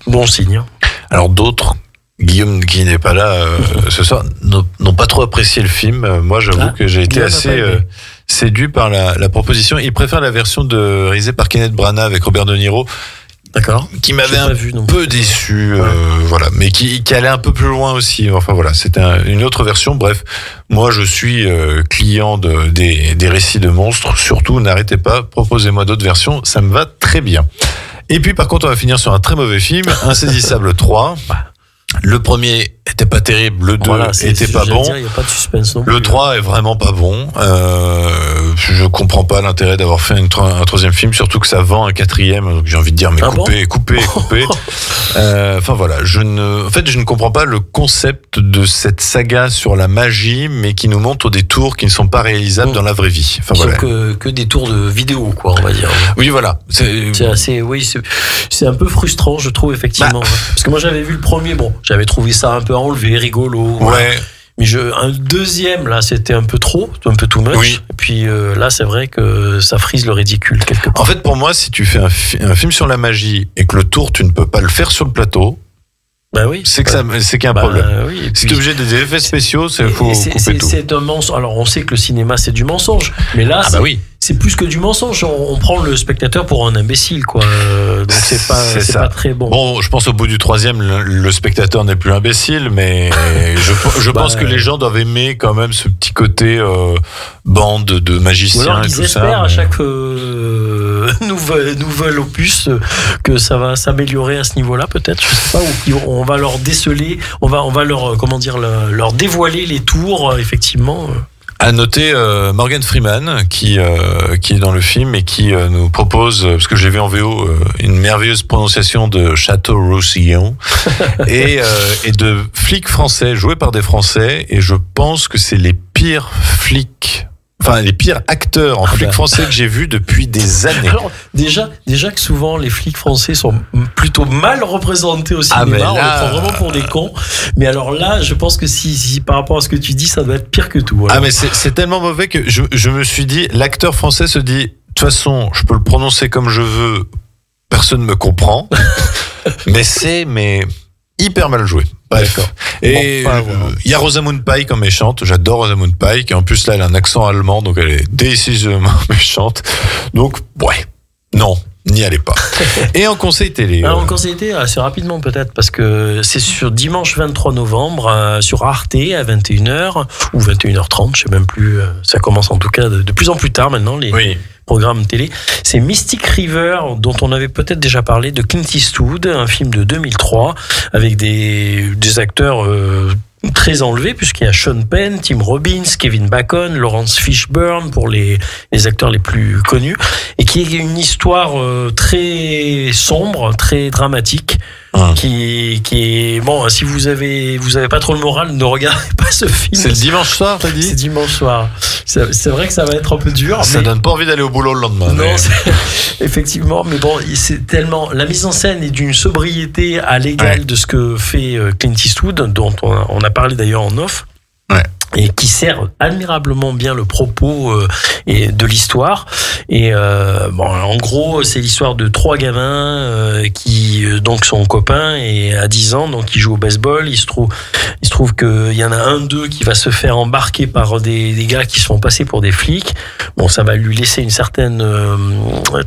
bon signe. Alors d'autres, Guillaume qui n'est pas là ce soir, n'ont pas trop apprécié le film. Moi j'avoue que j'ai été assez séduit par la proposition. Il préfère la version réalisée par Kenneth Branagh avec Robert De Niro. D'accord. Qui m'avait un peu déçu, voilà, mais qui allait un peu plus loin aussi. Enfin voilà, c'était une autre version. Bref, moi je suis client des récits de monstres. Surtout, n'arrêtez pas, proposez-moi d'autres versions, ça me va très bien. Et puis par contre, on va finir sur un très mauvais film, Insaisissable 3. Le premier était pas terrible, le 2 était pas bon. Il y a pas de suspense non plus. Le 3 est vraiment pas bon. Je comprends pas l'intérêt d'avoir fait un troisième film, surtout que ça vend un quatrième. Donc j'ai envie de dire, mais coupez. Enfin voilà, je ne comprends pas le concept de cette saga sur la magie, mais qui nous montre des tours qui ne sont pas réalisables dans la vraie vie. Enfin voilà. Que des tours de vidéo, quoi, on va dire. Oui, voilà. C'est un peu frustrant, je trouve, effectivement. Parce que moi j'avais vu le premier, j'avais trouvé ça un peu enlevé, rigolo. Ouais. Mais un deuxième, là, c'était un peu trop, un peu too much. Oui. Et puis là, c'est vrai que ça frise le ridicule quelque part. En fait, pour moi, si tu fais un film sur la magie et que le tour, tu ne peux pas le faire sur le plateau, c'est qu'il y a un problème. Oui, si tu es obligé des effets spéciaux, il faut couper tout. C'est un mensonge. Alors, on sait que le cinéma, c'est du mensonge. Mais là, c'est plus que du mensonge. On prend le spectateur pour un imbécile, quoi. Donc, c'est pas très bon. Bon, je pense au bout du troisième, le spectateur n'est plus imbécile, mais je pense que les gens doivent aimer quand même ce petit côté bande de magiciens et tout ça. Ils espèrent à chaque nouvel opus que ça va s'améliorer à ce niveau-là, peut-être. Je sais pas. Ou on va leur déceler, on va leur leur dévoiler les tours, effectivement. À noter Morgan Freeman qui est dans le film et qui nous propose, parce que j'ai vu en VO une merveilleuse prononciation de Château-Roussillon et de flics français joués par des Français, et je pense que c'est les pires flics. Enfin, les pires acteurs en flics français que j'ai vus depuis des années. Alors, déjà que souvent les flics français sont plutôt mal représentés au cinéma, on les prend vraiment pour des cons. Mais alors là, je pense que si par rapport à ce que tu dis, ça doit être pire que tout. Alors. Ah, mais c'est tellement mauvais que je me suis dit, l'acteur français se dit, de toute façon, je peux le prononcer comme je veux, personne ne me comprend. mais hyper mal joué. Bref. D'accord. Et il y a Rosamund Pike en méchante. J'adore Rosamund Pike. Et en plus, là, elle a un accent allemand, donc elle est décisivement méchante. Donc, non, n'y allez pas. Et en conseil télé. En conseil télé, assez rapidement peut-être, parce que c'est sur dimanche 23 novembre, sur Arte à 21h, ou 21h30, je sais même plus. Ça commence en tout cas de plus en plus tard maintenant, les programmes télé. C'est Mystic River, dont on avait peut-être déjà parlé, de Clint Eastwood, un film de 2003, avec des acteurs très enlevés, puisqu'il y a Sean Penn, Tim Robbins, Kevin Bacon, Lawrence Fishburne, pour les acteurs les plus connus, et qui est une histoire très sombre, très dramatique, qui est bon. Si vous avez pas trop le moral, ne regardez pas ce film. C'est le dimanche soir, t'as dit? C'est dimanche soir. C'est vrai que ça va être un peu dur. Ça donne pas envie d'aller au boulot le lendemain. Non, effectivement, mais bon, c'est tellement, la mise en scène est d'une sobriété à l'égal de ce que fait Clint Eastwood, dont on a parlé d'ailleurs en off. Et qui sert admirablement bien le propos et de l'histoire. Et en gros, c'est l'histoire de 3 gamins qui donc sont copains, et à 10 ans, donc ils jouent au baseball. Il se trouve qu'il y en a un d'eux qui va se faire embarquer par des gars qui se font passer pour des flics. Bon, ça va lui laisser une certaine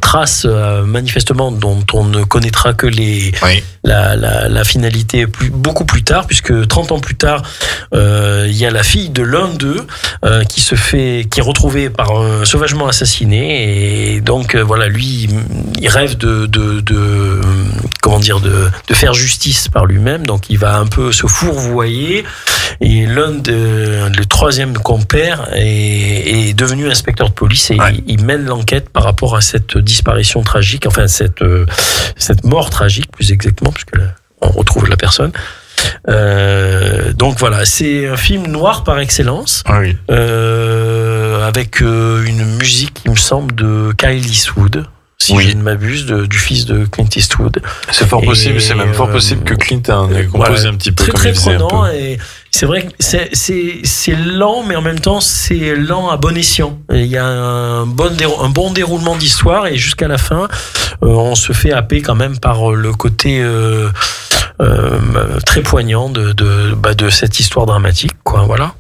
trace manifestement dont on ne connaîtra que la finalité beaucoup plus tard, puisque 30 ans plus tard, il y a la fille de l'un d'eux qui est retrouvée sauvagement assassinée, et donc voilà, lui il rêve de faire justice par lui-même, donc il va un peu se fourvoyer, et le troisième compère est devenu inspecteur de police, et il mène l'enquête par rapport à cette disparition tragique, enfin cette mort tragique plus exactement, puisque on retrouve la personne. Donc voilà, c'est un film noir par excellence, avec une musique, il me semble, de Kyle Eastwood, si je ne m'abuse, du fils de Clint Eastwood. C'est fort possible, c'est même fort possible que Clint ait composé un petit peu, comme il disait un peu. Et c'est vrai que c'est lent, mais en même temps c'est lent à bon escient. Il y a un bon déroulement d'histoire, et jusqu'à la fin, on se fait happer quand même par le côté très poignant de cette histoire dramatique, quoi. Voilà.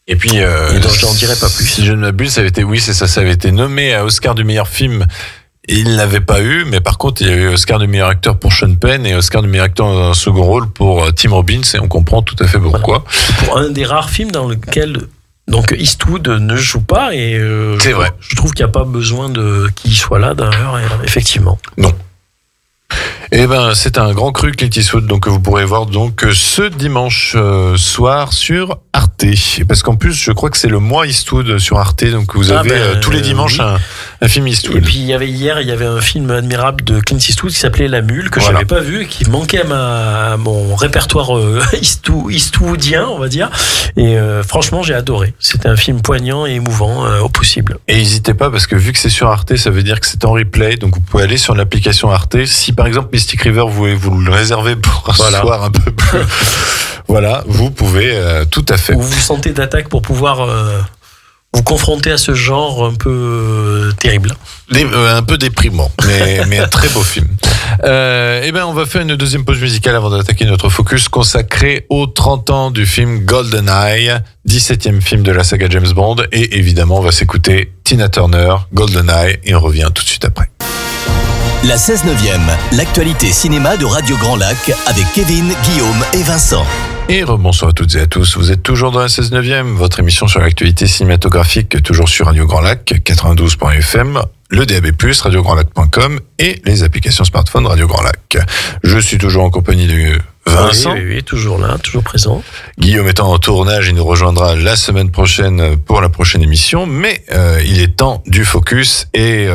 Et puis, et donc j'en dirai pas plus. Si je ne m'abuse, ça avait été nommé à Oscar du meilleur film. Il l'avait pas eu, mais par contre, il y a eu Oscar du meilleur acteur pour Sean Penn et Oscar du meilleur acteur dans un second rôle pour Tim Robbins, et on comprend tout à fait pourquoi. Voilà. Pour un des rares films dans lequel donc Eastwood ne joue pas, et c'est vrai. Je trouve qu'il n'y a pas besoin qu'il soit là d'ailleurs, effectivement. Non. Eh ben, c'est un grand cru, Clint Eastwood, donc que vous pourrez voir donc ce dimanche soir sur Arte. Parce qu'en plus, je crois que c'est le mois Eastwood sur Arte, donc vous avez tous les dimanches un film Eastwood. Et puis il y avait un film admirable de Clint Eastwood qui s'appelait La Mule, que j'avais pas vu, et qui manquait à mon répertoire eastwoodien, on va dire. Et franchement, j'ai adoré. C'était un film poignant et émouvant au possible. Et n'hésitez pas, parce que vu que c'est sur Arte, ça veut dire que c'est en replay, donc vous pouvez aller sur l'application Arte. Si par exemple Mystic River, vous le réservez pour un soir un peu plus. Voilà, vous pouvez tout à fait. Vous vous sentez d'attaque pour pouvoir vous confronter à ce genre un peu terrible. Un peu déprimant, mais un très beau film. Eh ben, on va faire une deuxième pause musicale avant d'attaquer notre focus consacré aux 30 ans du film GoldenEye, 17e film de la saga James Bond. Et évidemment, on va s'écouter Tina Turner, GoldenEye, et on revient tout de suite après. La 16/9e, l'actualité cinéma de Radio Grand Lac avec Kevin, Guillaume et Vincent. Et rebonsoir à toutes et à tous, vous êtes toujours dans la 16/9e, votre émission sur l'actualité cinématographique, toujours sur Radio Grand Lac, 92.fm, le DAB+, radiograndlac.com et les applications smartphone Radio Grand Lac. Je suis toujours en compagnie de Vincent. Oui, toujours là, toujours présent. Guillaume étant en tournage, il nous rejoindra la semaine prochaine pour la prochaine émission, mais il est temps du focus, et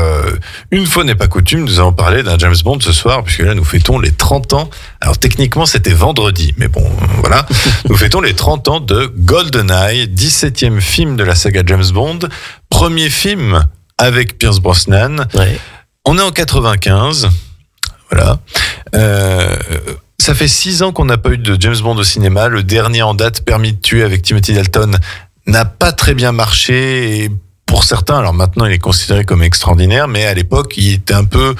une fois n'est pas coutume, nous allons parler d'un James Bond ce soir, puisque là nous fêtons les 30 ans. Alors techniquement c'était vendredi, mais bon, voilà. Nous fêtons les 30 ans de GoldenEye, 17e film de la saga James Bond, premier film avec Pierce Brosnan. Ouais. On est en 95, voilà. Ça fait 6 ans qu'on n'a pas eu de James Bond au cinéma. Le dernier en date, Permis de tuer avec Timothy Dalton, n'a pas très bien marché. Et pour certains, alors maintenant il est considéré comme extraordinaire, mais à l'époque il était un peu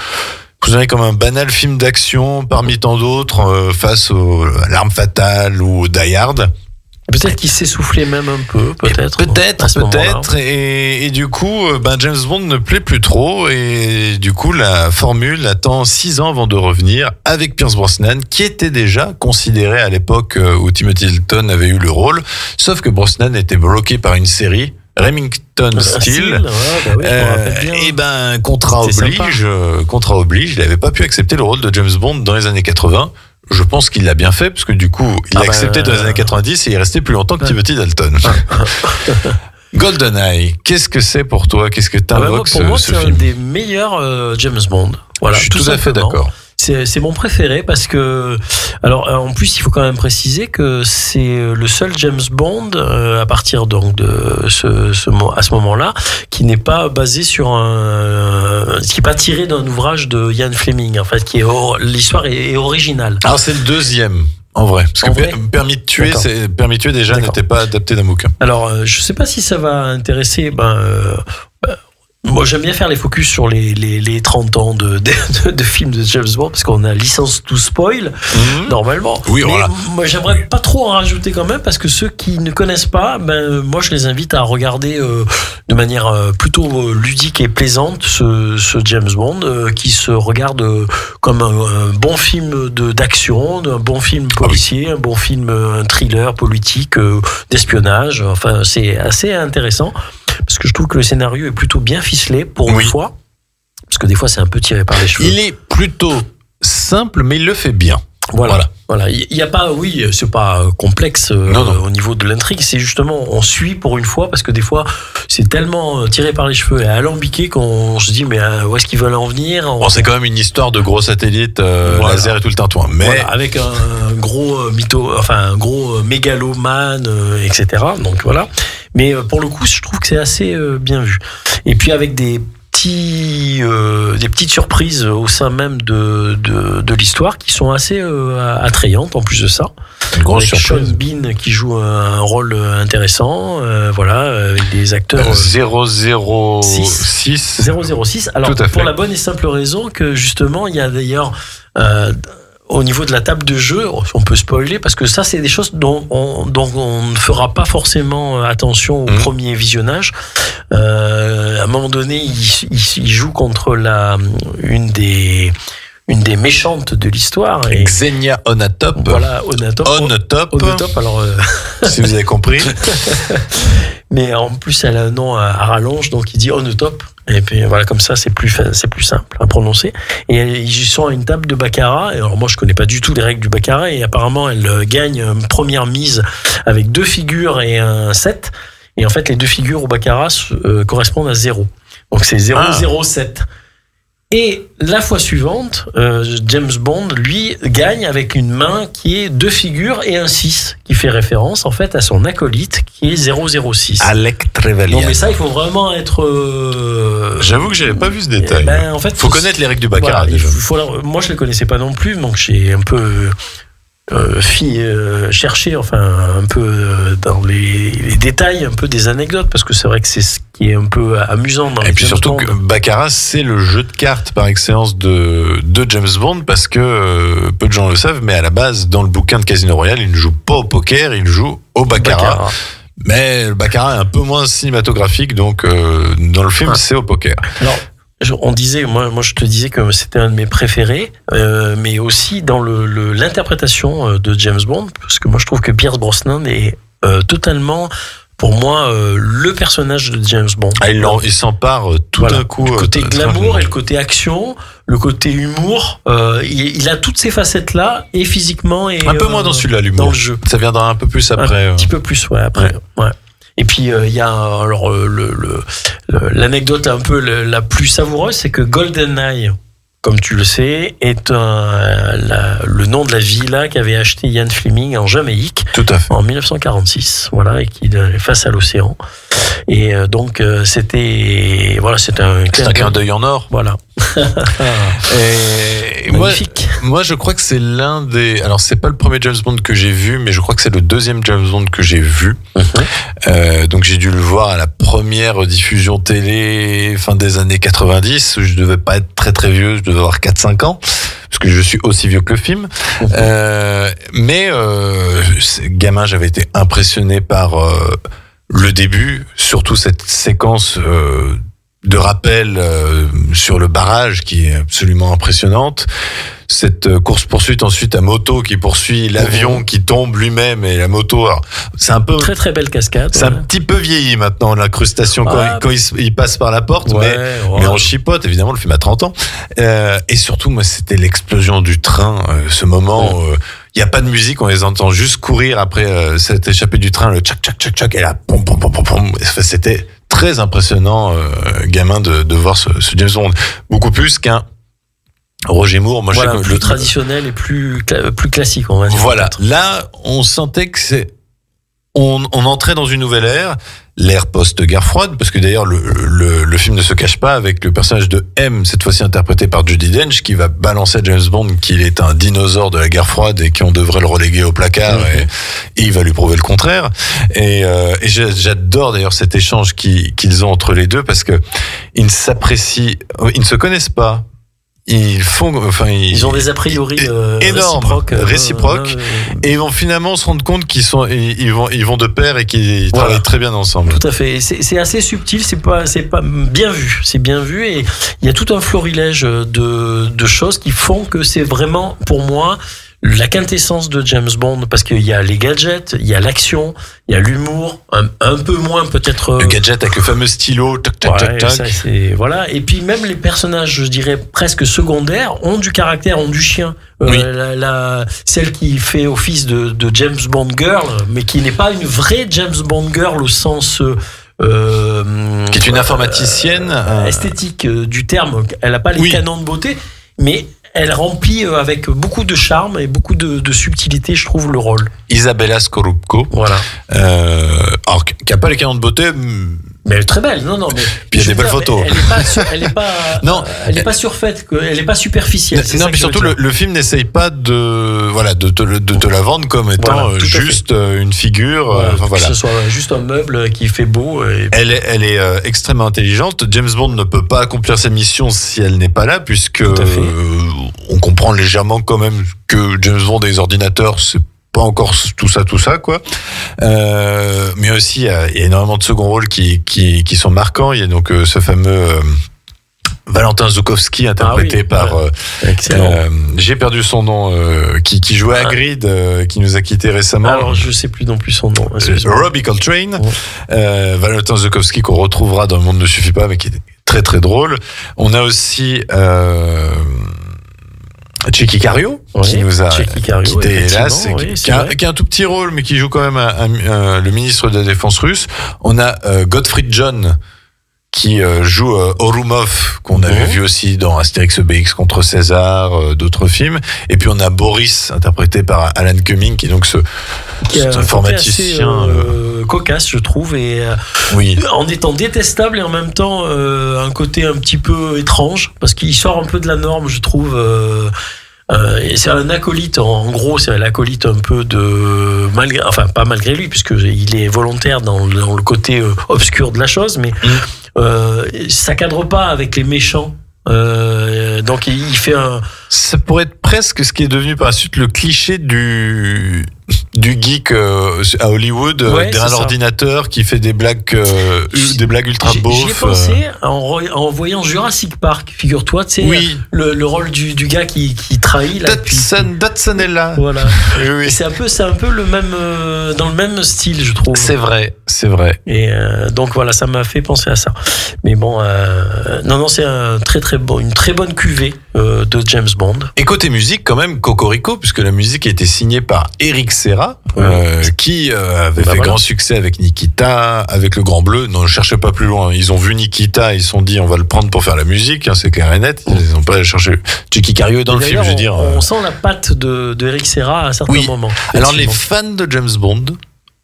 considéré comme un banal film d'action parmi tant d'autres face à L'Arme Fatale ou au Die Hard. Peut-être qu'il s'essoufflait même un peu, peut-être. Peut-être. Et du coup, James Bond ne plaît plus trop. Et du coup, la formule attend 6 ans avant de revenir avec Pierce Brosnan, qui était déjà considéré à l'époque où Timothy Dalton avait eu le rôle. Sauf que Brosnan était bloqué par une série, Remington Steele. Et contrat oblige, il n'avait pas pu accepter le rôle de James Bond dans les années 80. Je pense qu'il l'a bien fait, parce que du coup, il a accepté dans les années 90 et il est resté plus longtemps que Timothy Dalton. GoldenEye, qu'est-ce que c'est pour toi? Qu'est-ce que t'invoques ce film? Pour moi, c'est un des meilleurs James Bond. Voilà, je suis tout à fait d'accord. C'est mon préféré parce que, alors en plus il faut quand même préciser que c'est le seul James Bond à partir donc de à ce moment-là qui n'est pas basé sur qui n'est pas tiré d'un ouvrage de Ian Fleming, en fait, l'histoire est originale. Alors c'est le deuxième. En vrai, parce que Permis de tuer, déjà n'était pas adapté d'un bouquin. Alors je sais pas si ça va intéresser Moi, j'aime bien faire les focus sur les 30 ans de films de James Bond, parce qu'on a licence to spoil, normalement. Oui, mais voilà. moi, j'aimerais pas trop en rajouter quand même, parce que ceux qui ne connaissent pas, moi, je les invite à regarder de manière plutôt ludique et plaisante ce James Bond, qui se regarde comme un bon film d'action, un bon film policier, un bon film un thriller politique, d'espionnage. Enfin, c'est assez intéressant. Parce que je trouve que le scénario est plutôt bien ficelé pour une fois. Parce que des fois, c'est un peu tiré par les cheveux. Il est plutôt simple, mais il le fait bien. Voilà. Il y a pas, c'est pas complexe au niveau de l'intrigue. C'est justement, on suit pour une fois, parce que des fois, c'est tellement tiré par les cheveux et alambiqué qu'on se dit, mais où est-ce qu'ils veulent en venir? Bon, c'est quand même une histoire de gros satellites laser et tout le tintouin. Mais avec un gros un gros mégalomane, etc. Donc voilà. Mais pour le coup, je trouve que c'est assez bien vu. Et puis avec des petites surprises au sein même de l'histoire qui sont assez attrayantes en plus de ça. Une grosse avec surprise. Sean Bean qui joue un rôle intéressant, avec des acteurs 006. 006. Alors pour la bonne et simple raison que justement il y a d'ailleurs au niveau de la table de jeu, on peut spoiler parce que ça c'est des choses dont on ne fera pas forcément attention au premier visionnage. À un moment donné, il joue contre une des méchantes de l'histoire. Xenia Onatop. Voilà, Onatop. Alors, si vous avez compris. Mais en plus, elle a un nom à rallonge, donc il dit Onatop. Et puis voilà, comme ça, c'est plus simple à prononcer. Et ils sont à une table de baccarat. Et alors moi, je connais pas du tout les règles du baccarat. Et apparemment, elle gagne une première mise avec 2 figures et un 7. Et en fait, les 2 figures au baccarat correspondent à 0. Donc c'est 007. Et la fois suivante, James Bond, lui, gagne avec une main qui est 2 figures et un 6, qui fait référence en fait à son acolyte qui est 006. Alec Trevelyan. Non mais ça, il faut vraiment être... J'avoue que j'avais pas vu ce détail. En fait, faut connaître les règles du baccarat déjà. Moi, je les connaissais pas non plus, donc j'ai un peu... chercher un peu dans les détails un peu des anecdotes, parce que c'est vrai que c'est ce qui est un peu amusant dans et puis surtout que Baccarat c'est le jeu de cartes par excellence de James Bond, parce que peu de gens le savent, mais à la base dans le bouquin de Casino Royale il ne joue pas au poker, il joue au baccarat. Mais le baccarat est un peu moins cinématographique, donc dans le film c'est au poker. Alors on disait, moi je te disais que c'était un de mes préférés, mais aussi dans l'interprétation de James Bond, parce que moi je trouve que Pierce Brosnan est totalement, pour moi, le personnage de James Bond. Il s'empare tout d'un coup. Le côté glamour et le côté action, le côté humour, il a toutes ces facettes-là, et physiquement et un peu moins dans celui-là, l'humour. Dans le jeu. Ça viendra un peu plus après. Un petit peu plus, après. Ouais. Et puis il y a alors l'anecdote un peu la plus savoureuse, c'est que GoldenEye, comme tu le sais, est le nom de la villa qu'avait acheté Ian Fleming en Jamaïque. Tout à fait. En 1946, voilà, et qui est face à l'océan. Et donc c'était un clin d'œil en or. Voilà. Et moi je crois que c'est l'un des, alors c'est pas le premier James Bond que j'ai vu, mais je crois que c'est le deuxième James Bond que j'ai vu. Donc j'ai dû le voir à la première diffusion télé fin des années 90, où je devais pas être très très vieux, je devais avoir 4-5 ans, parce que je suis aussi vieux que le film. Mais gamin, j'avais été impressionné par le début, surtout cette séquence de rappel sur le barrage qui est absolument impressionnante. Cette course-poursuite ensuite à moto qui poursuit l'avion qui tombe lui-même, et la moto, alors, c'est un peu... Très très belle cascade. C'est un petit peu vieilli maintenant, l'incrustation, quand il passe par la porte, mais on chipote, évidemment, le film a 30 ans. Et surtout, moi, c'était l'explosion du train, ce moment... il n'y a pas de musique, on les entend juste courir après cette échappée du train, le tchac tchac tchac tchac, et là, pom pom pom pom pom. C'était très impressionnant, gamin, de voir ce James Bond. Beaucoup plus qu'un Roger Moore. Moi, voilà, plus traditionnel et plus classique, on va dire. Voilà. Là, on sentait que on entrait dans une nouvelle ère. l'ère post-guerre froide, parce que d'ailleurs le film ne se cache pas avec le personnage de M, cette fois-ci interprété par Judi Dench, qui va balancer à James Bond qu'il est un dinosaure de la guerre froide et qu'on devrait le reléguer au placard, et il va lui prouver le contraire. Et j'adore d'ailleurs cet échange qu'ils ont entre les deux, parce que ils ne se connaissent pas. Ils ont des a priori énormes, réciproques, et ils vont finalement se rendre compte ils vont de pair et qu'ils travaillent très bien ensemble. Tout à fait. C'est assez subtil, c'est pas bien vu, c'est bien vu, et il y a tout un florilège de choses qui font que c'est vraiment, pour moi, la quintessence de James Bond, parce qu'il y a les gadgets, il y a l'action, il y a l'humour, un peu moins peut-être. Le gadget avec le fameux stylo, tac tac tac tac. Ça, voilà. Et puis même les personnages, je dirais presque secondaires, ont du caractère, ont du chien. Oui. Celle qui fait office de James Bond girl, mais qui n'est pas une vraie James Bond girl au sens qui est une informaticienne esthétique du terme. Elle n'a pas les canons de beauté, mais elle remplit avec beaucoup de charme et beaucoup de subtilité, je trouve, le rôle. Isabella Scorupco. Voilà. Alors, qui n'a pas les canons de beauté. Mais elle est très belle, non, mais. Puis il y a des belles photos. Elle n'est pas surfaite, elle n'est pas superficielle. Non, mais surtout le film n'essaye pas de te la vendre comme étant juste une figure. Que ce soit juste un meuble qui fait beau. Elle est extrêmement intelligente. James Bond ne peut pas accomplir sa mission si elle n'est pas là, puisque on comprend légèrement quand même que James Bond et les ordinateurs, c'est pas encore tout ça quoi. Mais aussi il y a énormément de second rôles qui sont marquants. Il y a donc ce fameux Valentin Zukovsky interprété par j'ai perdu son nom, qui jouait Hagrid, qui nous a quitté récemment. Alors je sais plus non plus son nom. Robbie Coltrane. Valentin Zukovsky qu'on retrouvera dans Le Monde ne suffit pas, mais qui est très très drôle. On a aussi Tchéky Cario, qui nous a quitté, hélas, qui a un tout petit rôle, mais qui joue quand même le ministre de la Défense russe. On a Gottfried John, qui joue Orumov, qu'on avait vu aussi dans Astérix Obélix contre César, d'autres films. Et puis on a Boris, interprété par Alan Cumming, qui est donc un informaticien cocasse, je trouve, et en étant détestable et en même temps un côté un petit peu étrange, parce qu'il sort un peu de la norme, je trouve. C'est un acolyte, en gros, c'est l'acolyte un peu pas malgré lui, puisqu'il est volontaire dans le côté obscur de la chose, mais ça cadre pas avec les méchants. Donc il fait ça pourrait être presque ce qui est devenu par la suite le cliché du geek à Hollywood, derrière l'ordinateur, qui fait des blagues ultra beaufs. J'y ai pensé en voyant Jurassic Park, figure-toi, tu sais, le rôle du gars qui trahit là. Datsun est là. Voilà. Oui. C'est un peu le même dans le même style, je trouve. C'est vrai. Et donc voilà, ça m'a fait penser à ça. Mais bon, non, c'est une très bonne cuvée de James Bond. Et côté musique, quand même, Cocorico, puisque la musique a été signée par Eric Serra, qui avait fait grand succès avec Nikita, avec Le Grand Bleu. Non, ne cherchez pas plus loin. Ils ont vu Nikita, ils se sont dit, on va le prendre pour faire la musique, c'est clair et net. Ils n'ont pas cherché. Tchéky Cario est dans le film, je veux dire. On sent la patte de Eric Serra à certains moments. Alors, les fans de James Bond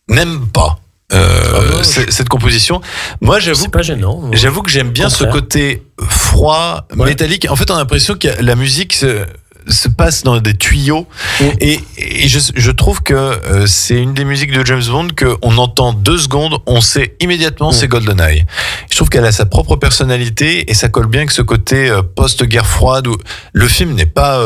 n'aiment pas cette composition. Moi, j'avoue, c'est pas gênant. J'avoue que j'aime bien ce côté froid, métallique. En fait, on a l'impression que la musique se passe dans des tuyaux, et je trouve que c'est une des musiques de James Bond que on entend 2 secondes, on sait immédiatement c'est GoldenEye. Je trouve qu'elle a sa propre personnalité et ça colle bien avec ce côté post-guerre froide où le film n'est pas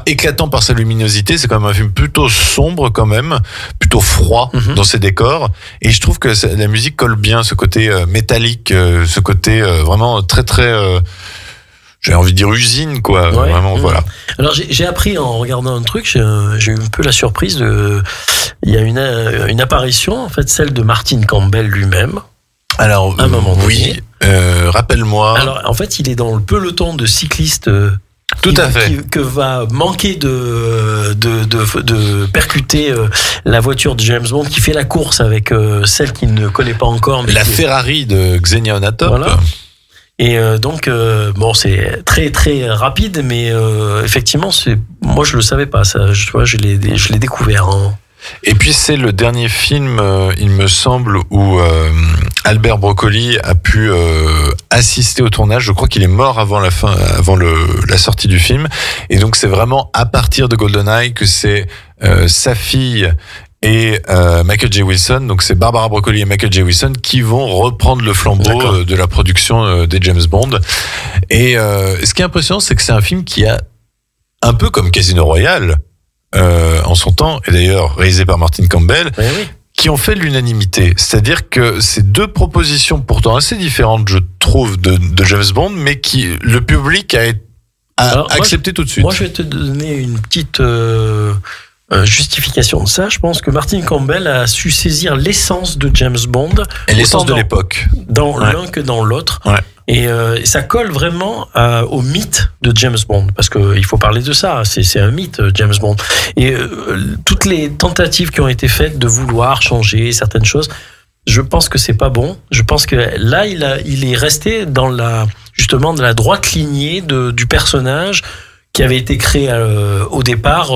éclatant par sa luminosité, c'est quand même un film plutôt sombre quand même, plutôt froid dans ses décors, et je trouve que la musique colle bien, ce côté métallique, ce côté vraiment très très j'ai envie de dire usine, quoi. Vraiment, voilà. Alors j'ai appris en regardant un truc, j'ai eu un peu la surprise il y a une apparition, en fait, celle de Martin Campbell lui-même. Alors à un moment donné. Rappelle-moi. Alors en fait, il est dans le peloton de cyclistes. Tout à fait. Que va manquer de percuter la voiture de James Bond, qui fait la course avec celle qu'il ne connaît pas encore. Mais la Ferrari de Xenia Onatop. Voilà. Et donc c'est très très rapide, mais effectivement moi je le savais pas, ça. Je l'ai découvert. Et puis c'est le dernier film, il me semble, où Albert Broccoli a pu assister au tournage. Je crois qu'il est mort avant la sortie du film. Et donc c'est vraiment à partir de GoldenEye que c'est sa fille et Michael J. Wilson, donc c'est Barbara Broccoli et Michael J. Wilson qui vont reprendre le flambeau de la production des James Bond. Et ce qui est impressionnant, c'est que c'est un film qui a un peu comme Casino Royale en son temps, et d'ailleurs réalisé par Martin Campbell, qui ont fait l'unanimité. C'est-à-dire que ces deux propositions pourtant assez différentes, je trouve, de James Bond, mais qui le public a accepté tout de suite. Moi, je vais te donner une petite justification de ça. Je pense que Martin Campbell a su saisir l'essence de James Bond. Et l'essence de l'époque. Dans l'un que dans l'autre. Ouais. Et ça colle vraiment au mythe de James Bond, parce qu'il faut parler de ça, c'est un mythe, James Bond. Et toutes les tentatives qui ont été faites de vouloir changer certaines choses, je pense que c'est pas bon. Je pense que là, il est resté dans la droite lignée du personnage qui avait été créé au départ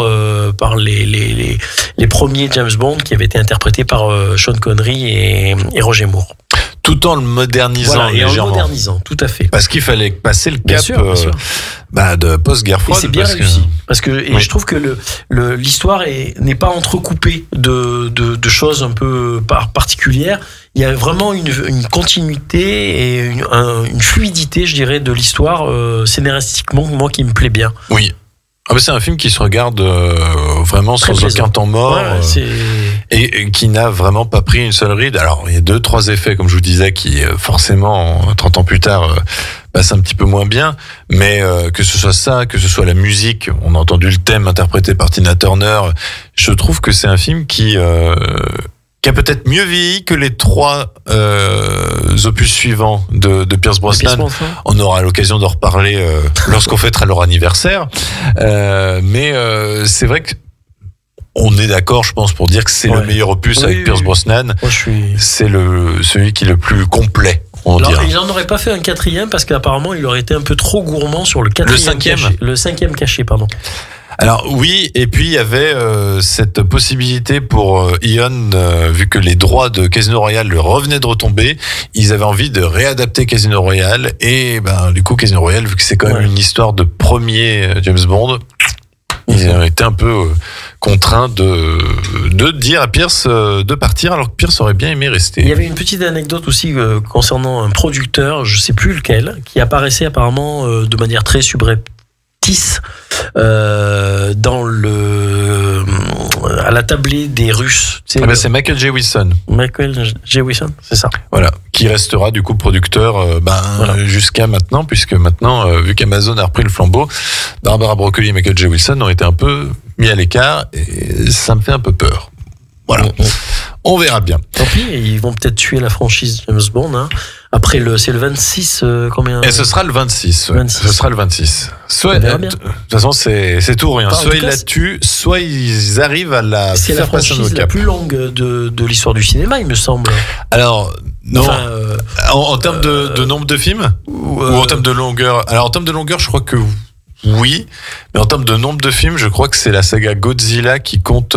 par les premiers James Bond, qui avaient été interprétés par Sean Connery et Roger Moore. Tout en le modernisant légèrement. Et en le modernisant, tout à fait. Parce qu'il fallait passer le cap bien sûr. De post-guerre froide. Et c'est bien réussi. Je trouve que l'histoire n'est pas entrecoupée de choses un peu particulières. Il y a vraiment une continuité et une fluidité, je dirais, de l'histoire scénaristiquement, moi, qui me plaît bien. Oui. C'est un film qui se regarde vraiment sans aucun temps mort et qui n'a vraiment pas pris une seule ride. Alors, il y a 2-3 effets, comme je vous disais, qui forcément, 30 ans plus tard, passent un petit peu moins bien. Mais que ce soit ça, que ce soit la musique, on a entendu le thème interprété par Tina Turner, je trouve que c'est un film qui a peut-être mieux vieilli que les 3 opus suivants de Pierce Brosnan. On aura l'occasion d'en reparler lorsqu'on fêtera leur anniversaire. Mais c'est vrai que on est d'accord, je pense, pour dire que c'est le meilleur opus avec Pierce Brosnan. C'est celui qui est le plus complet. Il n'en aurait pas fait un 4e parce qu'apparemment il aurait été un peu trop gourmand sur le 4e. Le 5e caché, pardon. Alors oui, et puis il y avait cette possibilité pour Eon, vu que les droits de Casino Royale leur revenaient de retomber, ils avaient envie de réadapter Casino Royale, et du coup Casino Royale, vu que c'est quand même une histoire de premier James Bond, ils ont été un peu contraints de dire à Pierce de partir, alors que Pierce aurait bien aimé rester. Il y avait une petite anecdote aussi concernant un producteur, je sais plus lequel, qui apparaissait apparemment de manière très subreptice à la tablée des Russes. C'est Michael J. Wilson. Michael J. Wilson, c'est ça. Voilà, qui restera du coup producteur jusqu'à maintenant, puisque maintenant, vu qu'Amazon a repris le flambeau, Barbara Broccoli et Michael J. Wilson ont été un peu mis à l'écart, et ça me fait un peu peur. Voilà. On verra bien. Tant pis, ils vont peut-être tuer la franchise James Bond. Hein. Après, c'est le 26, combien? Et ce sera le 26. Ce sera le 26. Soit, de toute façon, c'est tout ou rien. Soit ils la tuent, soit ils arrivent à la faire passer au cap. C'est la franchise la plus longue de l'histoire du cinéma, il me semble. Alors, non. En termes de nombre de films? Ou en termes de longueur? Alors, en termes de longueur, je crois que oui, mais en termes de nombre de films, je crois que c'est la saga Godzilla qui compte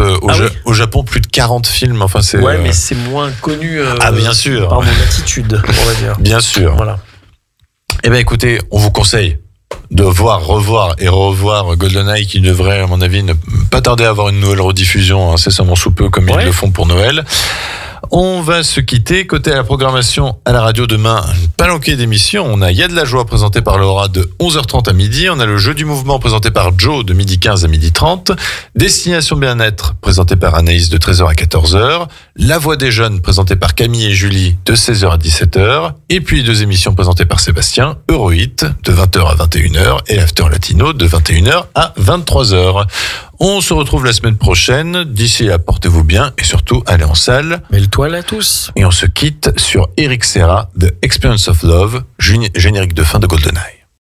au Japon plus de 40 films. Enfin, mais c'est moins connu bien sûr. Par mon attitude, on va dire. Bien sûr. Voilà. Eh bien, écoutez, on vous conseille de revoir GoldenEye, qui devrait, à mon avis, ne pas tarder à avoir une nouvelle rediffusion incessamment sous peu, comme ils le font pour Noël. On va se quitter. Côté à la programmation à la radio demain, une palanquée d'émissions. On a Il y a de la joie présenté par Laura de 11h30 à midi. On a le jeu du mouvement présenté par Joe de 12h15 à 12h30. Destination bien-être présenté par Anaïs de 13h à 14h. La voix des jeunes présenté par Camille et Julie de 16h à 17h. Et puis 2 émissions présentées par Sébastien, Eurohit de 20h à 21h et After Latino de 21h à 23h. On se retrouve la semaine prochaine. D'ici là, portez-vous bien et surtout, allez en salle. Belle toile à tous. Et on se quitte sur Eric Serra de Experience of Love, générique de fin de GoldenEye.